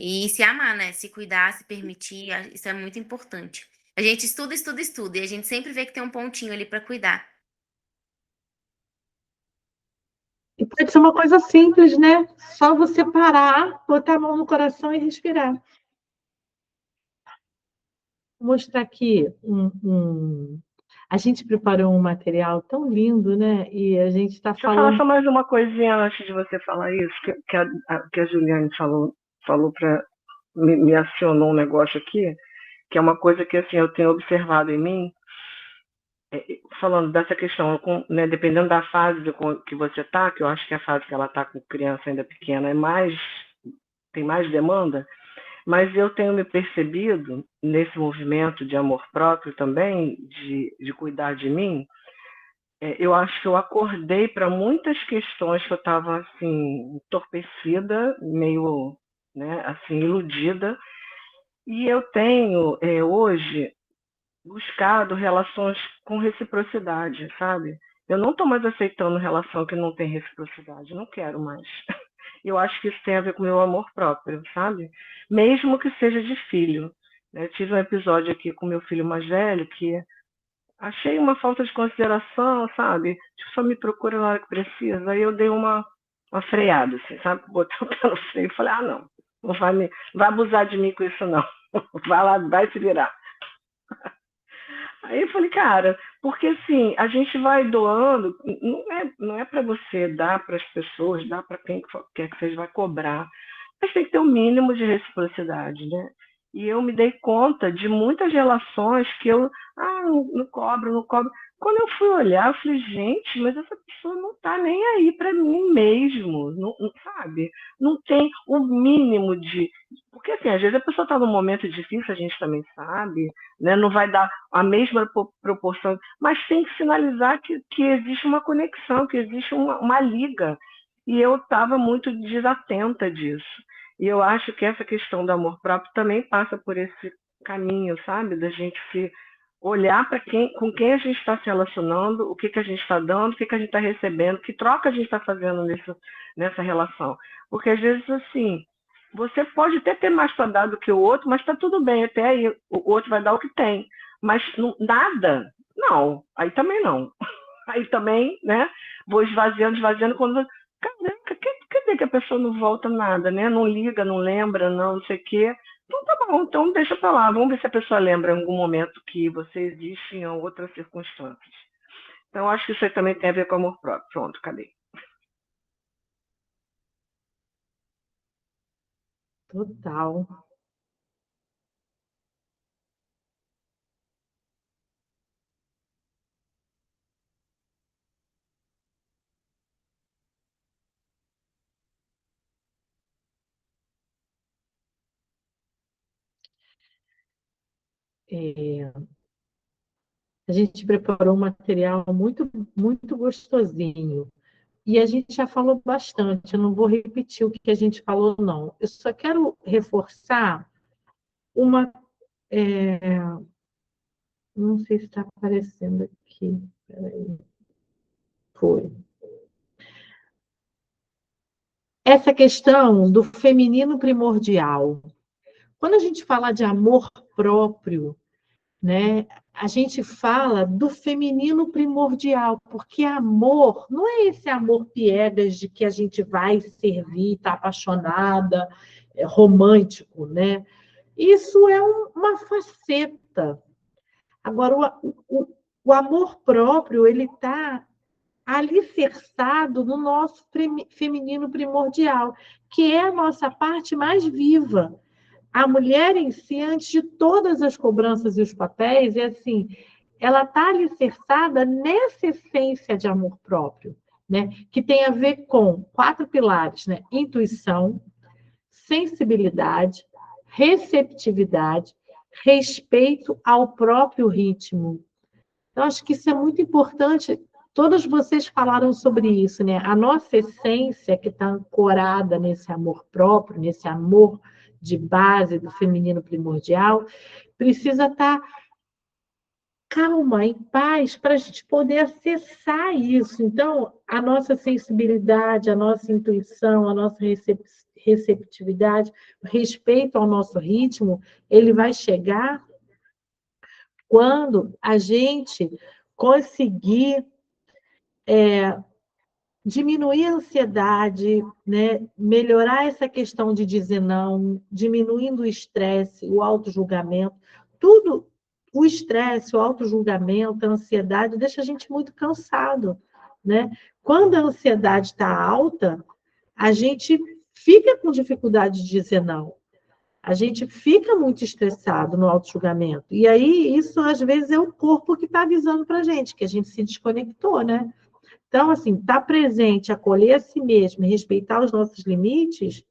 E se amar, né? Se cuidar, se permitir, isso é muito importante. A gente estuda, estuda, estuda, e a gente sempre vê que tem um pontinho ali para cuidar. E pode ser uma coisa simples, né? Só você parar, botar a mão no coração e respirar. Vou mostrar aqui A gente preparou um material tão lindo, né? E a gente está Deixa eu falar falando. só mais uma coisinha antes de você falar isso, que a Juliane falou me acionou um negócio aqui, que é uma coisa que assim, eu tenho observado em mim, falando dessa questão, né, dependendo da fase que você está, que eu acho que a fase que ela está com criança ainda pequena tem mais demanda, mas eu tenho me percebido nesse movimento de amor próprio também, de cuidar de mim. Eu acho que eu acordei para muitas questões que eu estava assim entorpecida, meio, né, assim iludida, e eu tenho hoje buscado relações com reciprocidade, sabe? Eu não estou mais aceitando relação que não tem reciprocidade, não quero mais. Eu acho que isso tem a ver com o meu amor próprio, sabe? Mesmo que seja de filho. Eu tive um episódio aqui com meu filho mais velho que achei uma falta de consideração, sabe? Tipo, só me procura na hora que precisa. Aí eu dei uma freada, assim, sabe? Botei o pé no freio e falei, não vai abusar de mim com isso, não. Vai lá, vai se virar. Aí eu falei, cara, porque assim, a gente vai doando, não é para você dar para as pessoas, dar para quem quer que seja, vai cobrar. Mas tem que ter um mínimo de reciprocidade, né? E eu me dei conta de muitas relações que eu, não cobro, não cobro. Quando eu fui olhar, eu falei, gente, mas essa pessoa não tá nem aí para mim mesmo, não, sabe? Não tem o mínimo de... Porque, assim, às vezes a pessoa está num momento difícil, a gente também sabe, né? Não vai dar a mesma proporção, mas tem que sinalizar que existe uma conexão, que existe uma liga. E eu estava muito desatenta disso. E eu acho que essa questão do amor próprio também passa por esse caminho, sabe? Da gente se olhar para com quem a gente está se relacionando, o que a gente está dando, o que a gente está recebendo, que troca a gente está fazendo nessa relação. Porque às vezes, assim, você pode até ter mais para dar do que o outro, mas está tudo bem, até aí o outro vai dar o que tem. Mas nada, não, aí também não. Aí também, né, vou esvaziando, quando Caraca, quer dizer que a pessoa não volta nada, né? Não liga, não lembra, não sei o quê. Então tá bom, então deixa pra lá. Vamos ver se a pessoa lembra em algum momento que você existe em outras circunstâncias. Então acho que isso aí também tem a ver com amor próprio. Pronto, acabei. Total. É, a gente preparou um material muito, muito gostosinho. E a gente já falou bastante, eu não vou repetir o que a gente falou, não. Eu só quero reforçar uma. Não sei se está aparecendo aqui. Peraí. Foi. Essa questão do feminino primordial. Quando a gente fala de amor próprio, né, a gente fala do feminino primordial, porque amor não é esse amor piegas de que a gente vai servir, está apaixonada, romântico, né? Isso é uma faceta. Agora, o amor próprio, ele está alicerçado no nosso feminino primordial, que é a nossa parte mais viva. A mulher em si, antes de todas as cobranças e os papéis, é assim, ela está alicerçada nessa essência de amor próprio, né? Que tem a ver com 4 pilares, né? Intuição, sensibilidade, receptividade, respeito ao próprio ritmo. Eu acho que isso é muito importante. Todos vocês falaram sobre isso, né? A nossa essência, que está ancorada nesse amor próprio, nesse amor de base do feminino primordial, precisa estar calma, em paz, para a gente poder acessar isso. Então, a nossa sensibilidade, a nossa intuição, a nossa receptividade, o respeito ao nosso ritmo, ele vai chegar quando a gente conseguir diminuir a ansiedade, né? Melhorar essa questão de dizer não, diminuindo o estresse, o autojulgamento, tudo, o estresse, o autojulgamento, a ansiedade, deixa a gente muito cansado, né? Quando a ansiedade está alta, a gente fica com dificuldade de dizer não. A gente fica muito estressado no autojulgamento. E aí, isso, às vezes, é o corpo que está avisando para a gente, que a gente se desconectou, né? Então, assim, estar presente, acolher a si mesmo e respeitar os nossos limites,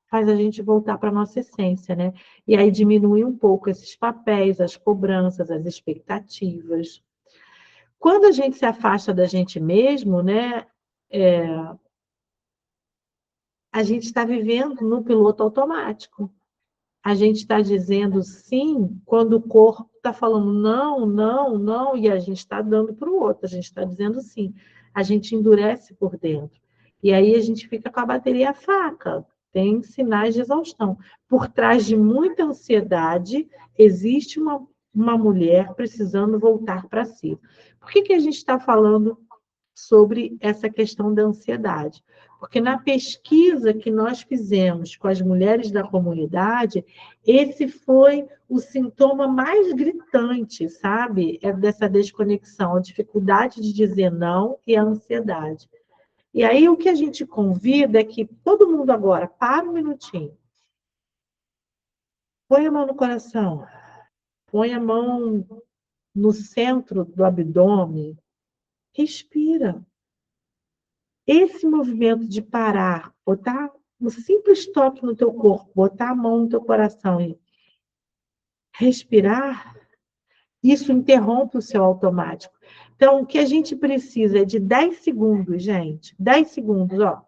faz a gente voltar para a nossa essência, né? E aí diminuir um pouco esses papéis, as cobranças, as expectativas. Quando a gente se afasta da gente mesmo, né? A gente está vivendo no piloto automático. A gente está dizendo sim quando o corpo está falando não, não, não, e a gente está dando para o outro, a gente está dizendo sim. A gente endurece por dentro. E aí a gente fica com a bateria fraca, tem sinais de exaustão. Por trás de muita ansiedade, existe uma mulher precisando voltar para si. Por que a gente está falando sobre essa questão da ansiedade? Porque na pesquisa que nós fizemos com as mulheres da comunidade, esse foi o sintoma mais gritante, sabe? É dessa desconexão, a dificuldade de dizer não e a ansiedade. E aí o que a gente convida é que todo mundo agora, para um minutinho, põe a mão no coração, põe a mão no centro do abdômen, respira. Esse movimento de parar, botar um simples toque no teu corpo, botar a mão no teu coração e respirar, isso interrompe o seu automático. Então, o que a gente precisa é de 10 segundos, gente. 10 segundos, ó.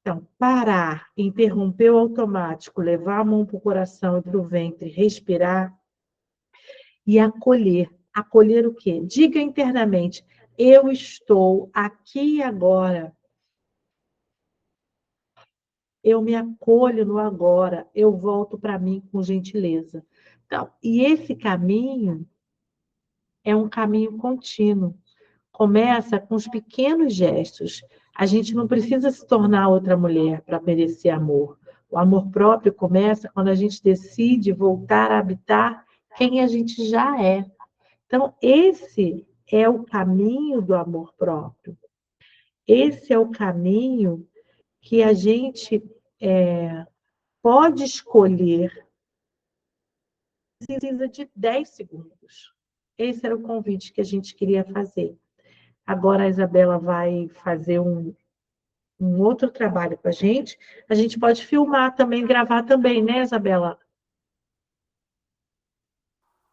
Então, parar, interromper o automático, levar a mão para o coração e para o ventre, respirar e acolher. Acolher o quê? Diga internamente, eu estou aqui e agora. eu me acolho no agora, eu volto para mim com gentileza. Então, e esse caminho é um caminho contínuo. Começa com os pequenos gestos. A gente não precisa se tornar outra mulher para merecer amor. O amor próprio começa quando a gente decide voltar a habitar quem a gente já é. Então, esse é o caminho do amor próprio. Esse é o caminho que a gente pode escolher. Precisa de 10 segundos. Esse era o convite que a gente queria fazer. Agora a Isabela vai fazer um outro trabalho com a gente. A gente pode filmar também, gravar também, né, Isabela?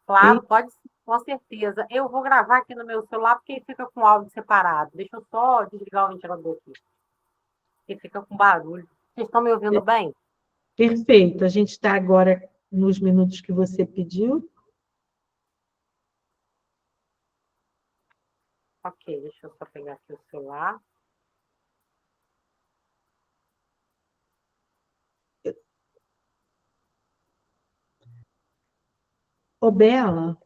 Claro, pode sim, com certeza. Eu vou gravar aqui no meu celular porque ele fica com o áudio separado. Deixa eu só desligar o ventilador aqui, porque fica com barulho. Vocês estão me ouvindo bem? Perfeito. A gente está agora nos minutos que você pediu. Ok, deixa eu só pegar aqui o celular. Ô, Bela,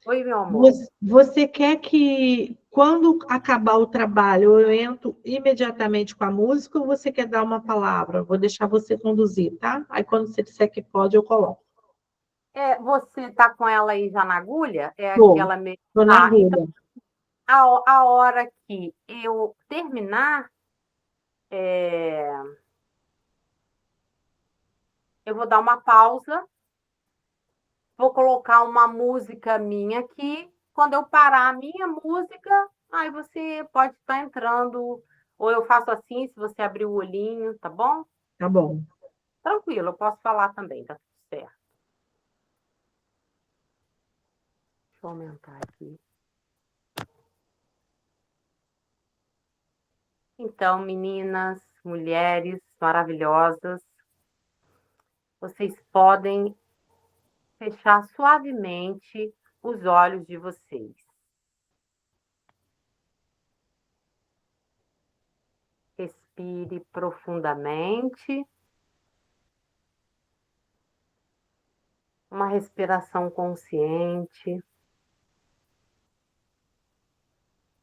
Oi, meu amor. você quer que, quando acabar o trabalho, eu entro imediatamente com a música ou você quer dar uma palavra? Vou deixar você conduzir, tá? Aí, quando você disser que pode, eu coloco. Você está com ela aí já na agulha? É Tô, aquela mesmo. tô na Então, agulha. a hora que eu terminar, eu vou dar uma pausa, vou colocar uma música minha aqui. Quando eu parar a minha música, aí você pode estar entrando, ou eu faço assim, se você abrir o olhinho, tá bom? Tá bom. Tranquilo, eu posso falar também, tá tudo certo. Deixa eu aumentar aqui. Então, meninas, mulheres maravilhosas, vocês podem fechar suavemente os olhos de vocês. Respire profundamente. Uma respiração consciente.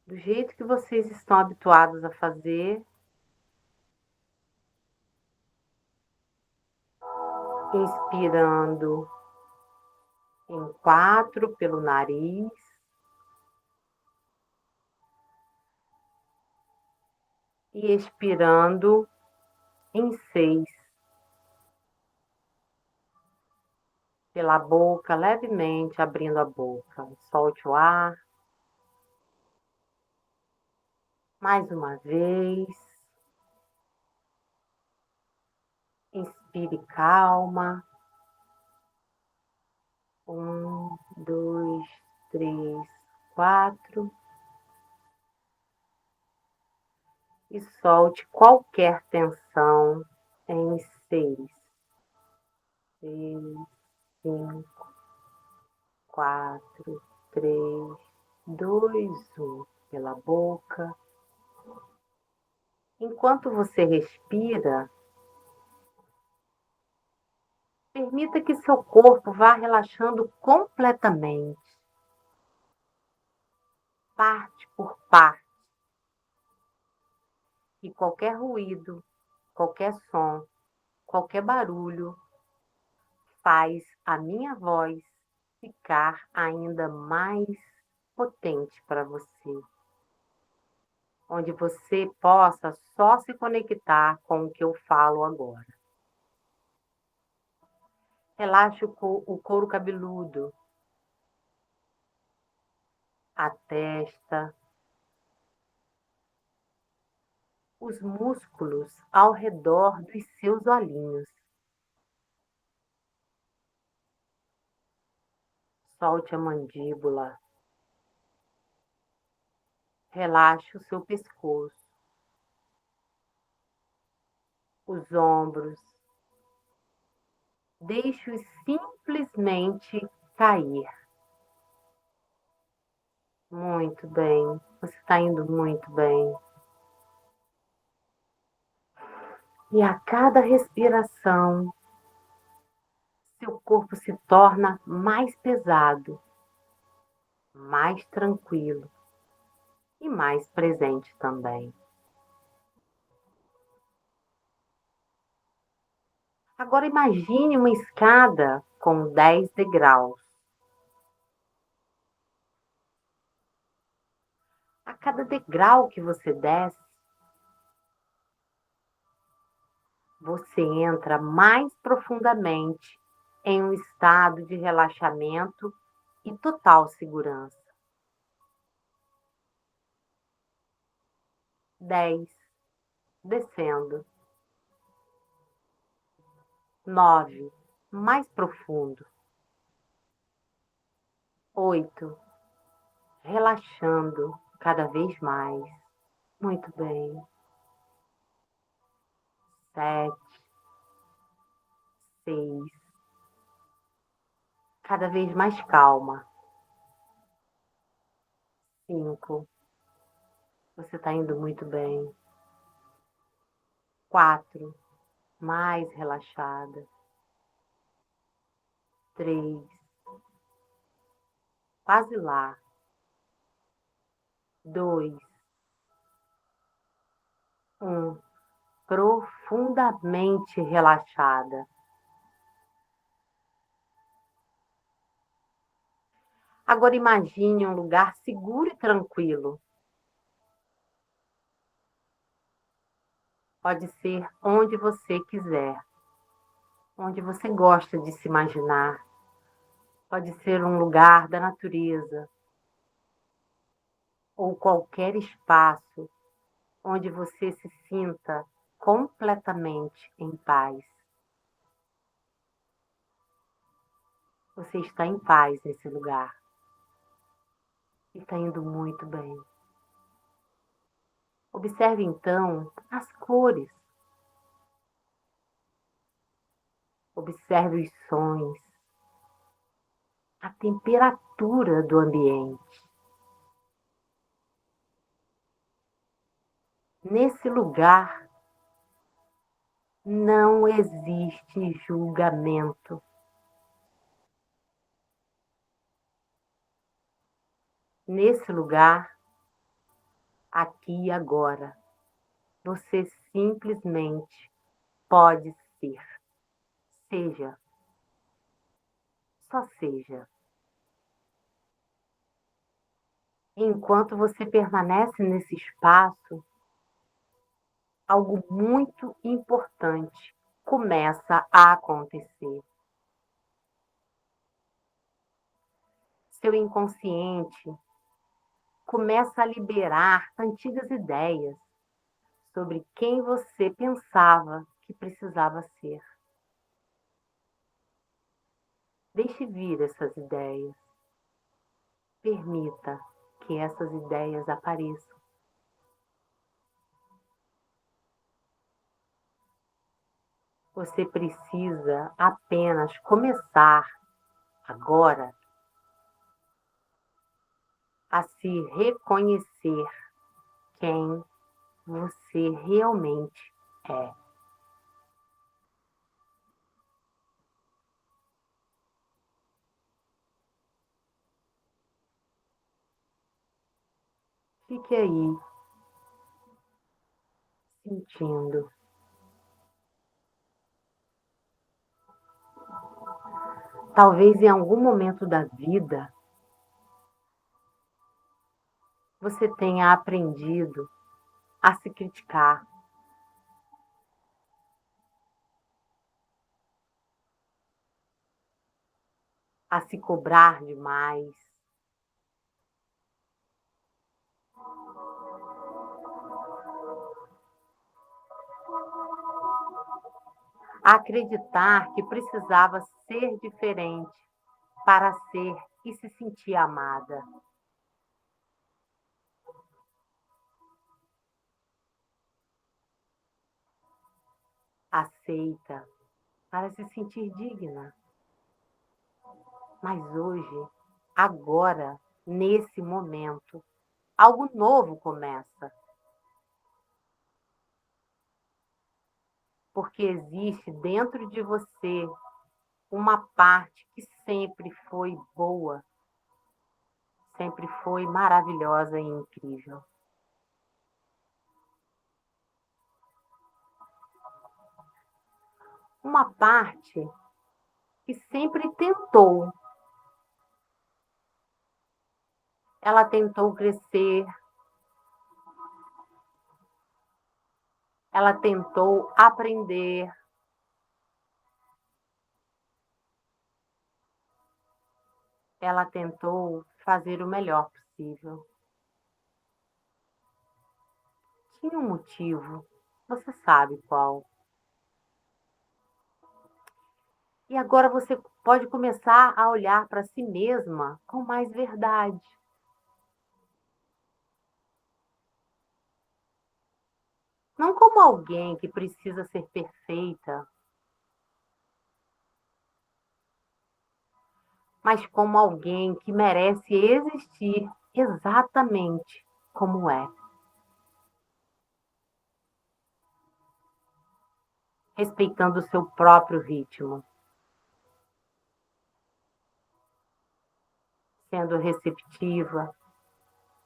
Do jeito que vocês estão habituados a fazer. Inspirando em 4 pelo nariz. E expirando em 6 pela boca, levemente abrindo a boca. Solte o ar. Mais uma vez. Inspire calma. 1, 2, 3, 4. E solte qualquer tensão em 6, 5, 4, 3, 2, 1. Pela boca. Enquanto você respira, permita que seu corpo vá relaxando completamente, parte por parte. E qualquer ruído, qualquer som, qualquer barulho faz a minha voz ficar ainda mais potente para você. Onde você possa só se conectar com o que eu falo agora. Relaxe o couro cabeludo, a testa, os músculos ao redor dos seus olhinhos. Solte a mandíbula. Relaxe o seu pescoço, os ombros. Deixe-os simplesmente cair. Muito bem, você está indo muito bem. E a cada respiração, seu corpo se torna mais pesado, mais tranquilo e mais presente também. Agora imagine uma escada com 10 degraus. A cada degrau que você desce, você entra mais profundamente em um estado de relaxamento e total segurança. 10, descendo. 9, mais profundo. 8, relaxando cada vez mais. Muito bem. 7, 6, cada vez mais calma. 5, você está indo muito bem. 4, mais relaxada. 3, quase lá. 2, 1, profundamente relaxada. Agora imagine um lugar seguro e tranquilo. Pode ser onde você quiser, onde você gosta de se imaginar. Pode ser um lugar da natureza ou qualquer espaço onde você se sinta completamente em paz. Você está em paz nesse lugar e está indo muito bem. Observe então as cores. Observe os sons, a temperatura do ambiente. Nesse lugar não existe julgamento. Nesse lugar, aqui e agora, você simplesmente pode ser. Seja. Só seja. Enquanto você permanece nesse espaço, algo muito importante começa a acontecer. Seu inconsciente começa a liberar antigas ideias sobre quem você pensava que precisava ser. Deixe vir essas ideias. Permita que essas ideias apareçam. Você precisa apenas começar agora a se reconhecer quem você realmente é. Fique aí, sentindo. Talvez em algum momento da vida você tenha aprendido a se criticar, a se cobrar demais, a acreditar que precisava ser diferente para ser e se sentir amada. Aceita para se sentir digna. Mas hoje, agora, nesse momento, algo novo começa. porque existe dentro de você uma parte que sempre foi boa, sempre foi maravilhosa e incrível. Uma parte que sempre tentou. Ela tentou crescer, ela tentou aprender, ela tentou fazer o melhor possível. Tinha um motivo, você sabe qual. E agora você pode começar a olhar para si mesma com mais verdade. Não como alguém que precisa ser perfeita, mas como alguém que merece existir exatamente como é. Respeitando o seu próprio ritmo, sendo receptiva,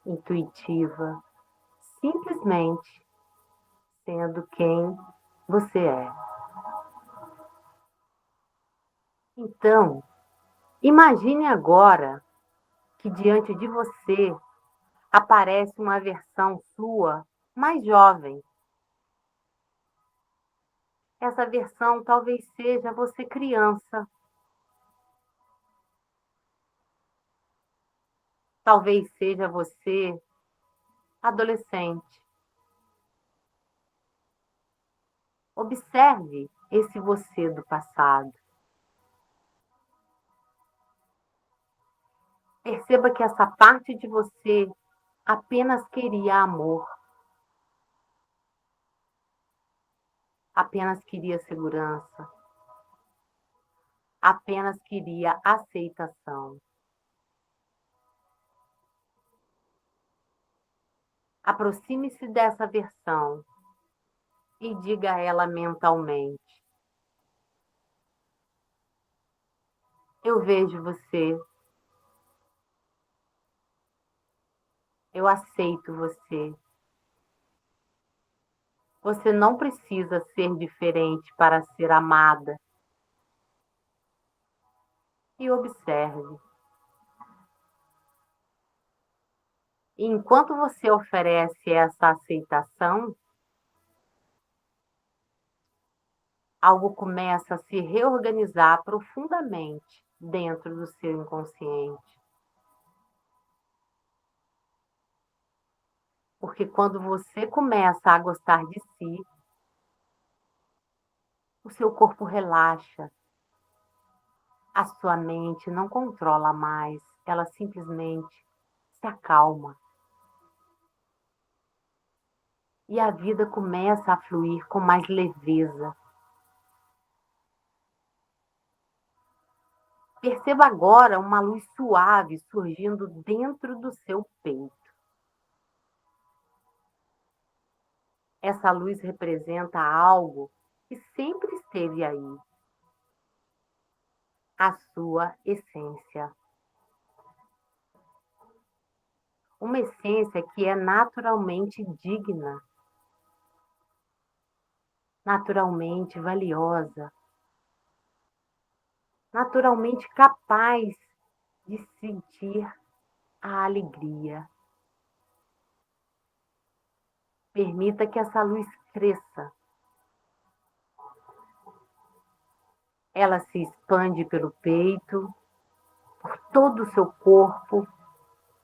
intuitiva, simplesmente sendo quem você é. Então, imagine agora que diante de você aparece uma versão sua mais jovem. Essa versão talvez seja você criança, talvez seja você adolescente. Observe esse você do passado. Perceba que essa parte de você apenas queria amor, apenas queria segurança, apenas queria aceitação. Aproxime-se dessa versão e diga a ela mentalmente: eu vejo você, eu aceito você. Você não precisa ser diferente para ser amada. E observe. E enquanto você oferece essa aceitação, algo começa a se reorganizar profundamente dentro do seu inconsciente. Porque quando você começa a gostar de si, o seu corpo relaxa, a sua mente não controla mais, ela simplesmente se acalma. E a vida começa a fluir com mais leveza. Perceba agora uma luz suave surgindo dentro do seu peito. Essa luz representa algo que sempre esteve aí, a sua essência. Uma essência que é naturalmente digna, naturalmente valiosa, naturalmente capaz de sentir a alegria. Permita que essa luz cresça. Ela se expande pelo peito, por todo o seu corpo,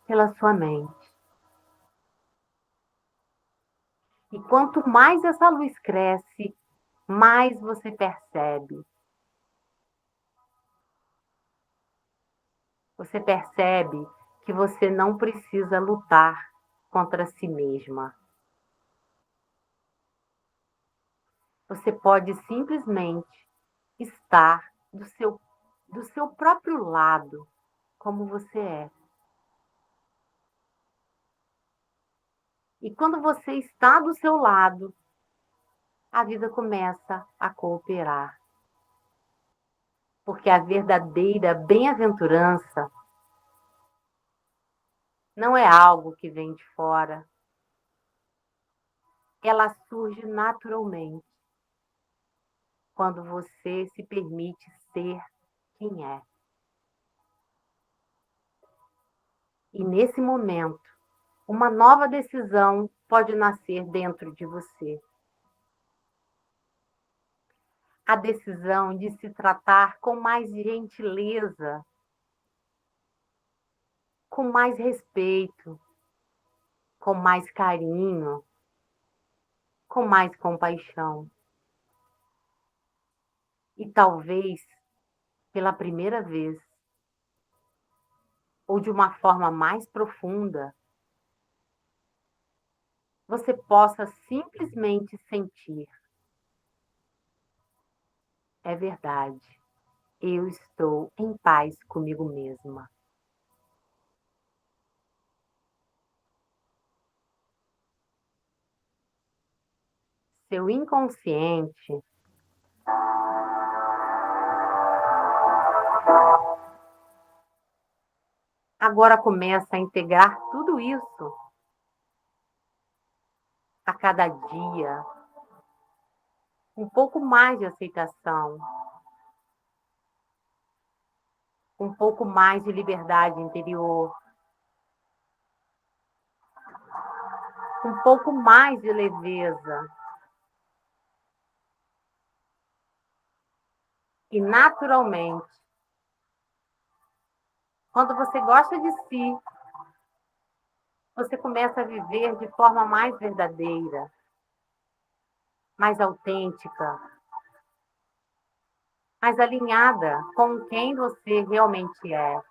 pela sua mente. E quanto mais essa luz cresce, mais você percebe. Você percebe que você não precisa lutar contra si mesma. Você pode simplesmente estar do seu próprio lado, como você é. E quando você está do seu lado, a vida começa a cooperar. Porque a verdadeira bem-aventurança não é algo que vem de fora. Ela surge naturalmente quando você se permite ser quem é. E nesse momento, uma nova decisão pode nascer dentro de você. A decisão de se tratar com mais gentileza, com mais respeito, com mais carinho, com mais compaixão. E talvez, pela primeira vez, ou de uma forma mais profunda, você possa simplesmente sentir: é verdade, eu estou em paz comigo mesma. Seu inconsciente agora começa a integrar tudo isso a cada dia. Um pouco mais de aceitação, um pouco mais de liberdade interior, um pouco mais de leveza. E naturalmente, quando você gosta de si, você começa a viver de forma mais verdadeira, mais autêntica, mais alinhada com quem você realmente é.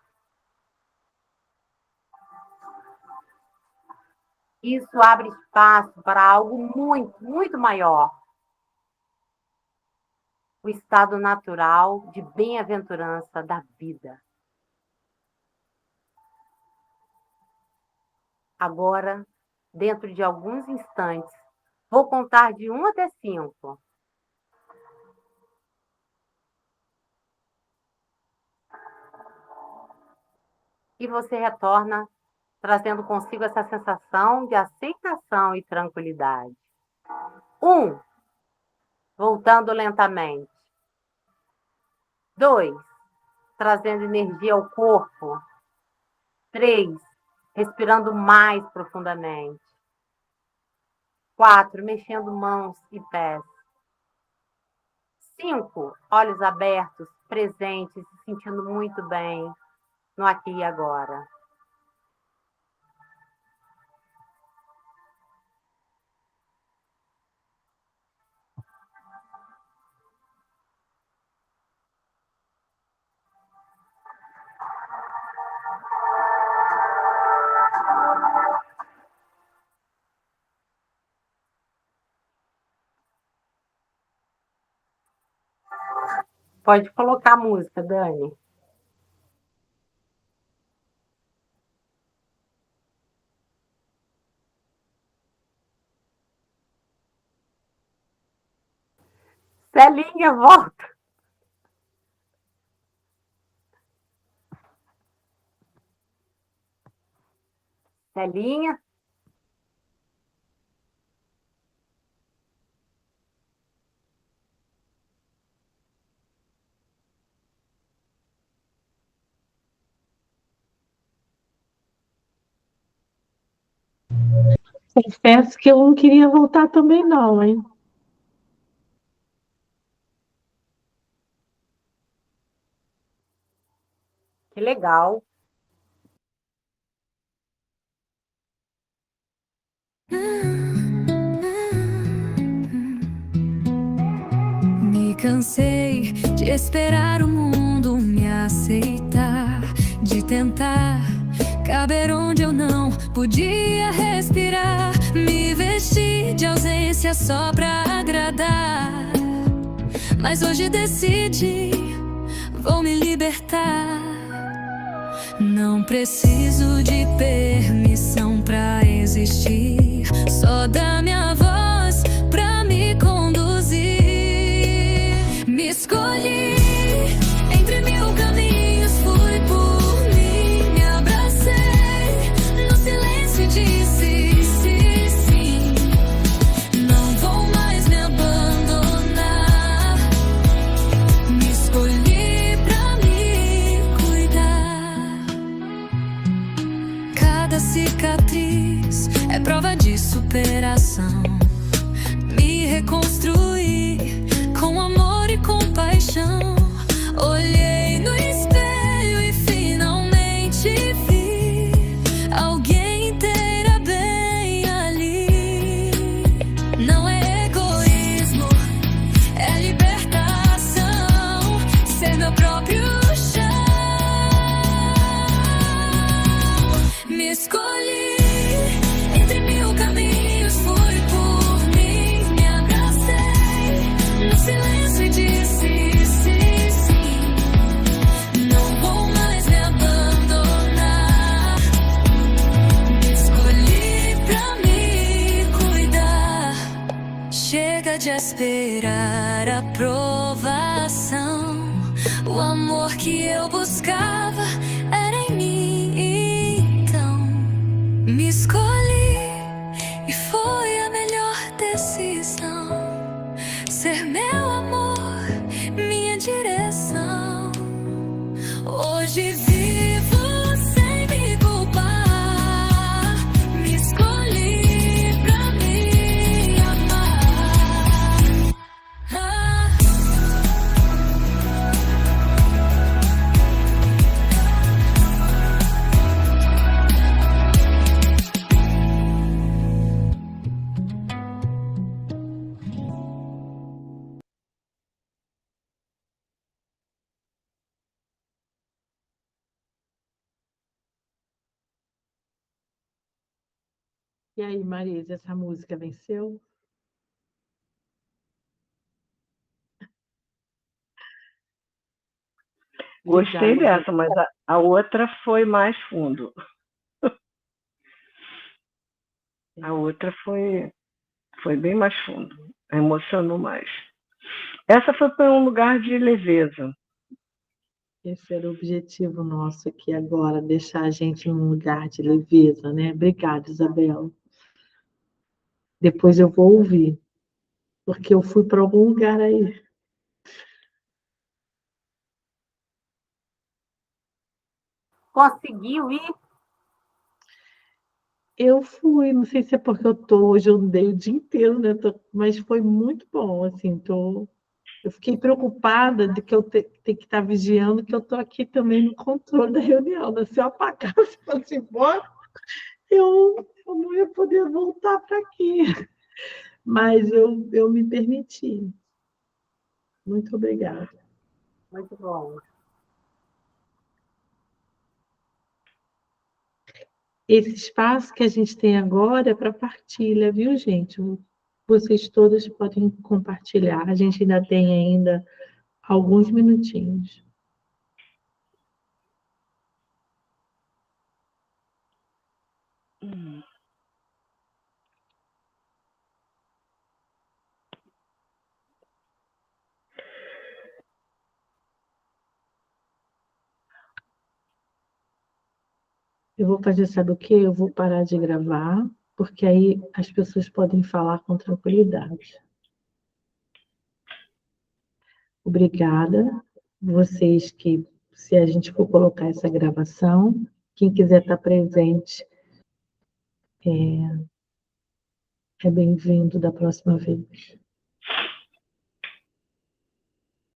Isso abre espaço para algo muito, muito maior. O estado natural de bem-aventurança da vida. Agora, dentro de alguns instantes, vou contar de 1 até 5. E você retorna trazendo consigo essa sensação de aceitação e tranquilidade. 1, voltando lentamente. 2, trazendo energia ao corpo. 3, respirando mais profundamente. 4, mexendo mãos e pés. 5, olhos abertos, presentes, se sentindo muito bem no aqui e agora. Pode colocar a música, Dani. Celinha, volta! Celinha? Confesso que eu não queria voltar também não, hein? Que legal. Me cansei de esperar o mundo me aceitar, de tentar caber onde eu não podia respirar. Me vesti de ausência só pra agradar, mas hoje decidi, vou me libertar. Não preciso de permissão pra existir, só da minha voz pra me conduzir. mil caminhos fui por mim, me abracei no silêncio e disse sim. Não vou mais me abandonar. Me escolhi pra me cuidar. Cada cicatriz é prova de superação. Me reconstruí com amor e compaixão. Olhei no espelho e finalmente vi alguém inteira bem ali. Não é egoísmo, é libertação. Ser meu próprio chão. Me escolhi entre mil caminhos, fui por mim, me abracei no silêncio e disse sim. Não vou mais me abandonar. Me escolhi pra me cuidar. Chega de esperar aprovação. O amor que eu buscava era em mim, então me escolhi e foi a melhor decisão. Ser meu amor, minha direção. Hoje vivo sem me culpar. Me escolhi pra me amar. E aí, Marisa, essa música venceu? Gostei Obrigada. dessa, mas a outra foi mais fundo. A outra foi bem mais fundo, emocionou mais. Essa foi para um lugar de leveza. Esse era o objetivo nosso aqui agora, deixar a gente num lugar de leveza, né? Obrigada, Isabela. Depois eu vou ouvir, porque eu fui para algum lugar aí. Conseguiu ir? Eu fui, não sei se é porque hoje eu andei o dia inteiro, né? Mas foi muito bom, assim, eu fiquei preocupada de que eu ter que estar vigiando, que eu estou aqui também no controle da reunião, né? Se eu apagar, se fosse embora, eu não ia poder voltar para aqui. Mas eu me permiti. Muito obrigada. Muito bom. Esse espaço que a gente tem agora é para partilha, viu, gente? Vocês todas podem compartilhar. A gente ainda tem alguns minutinhos. Eu vou fazer, sabe o quê? Eu vou parar de gravar, porque aí as pessoas podem falar com tranquilidade. Obrigada. Vocês que, se a gente for colocar essa gravação, quem quiser estar presente é bem-vindo da próxima vez.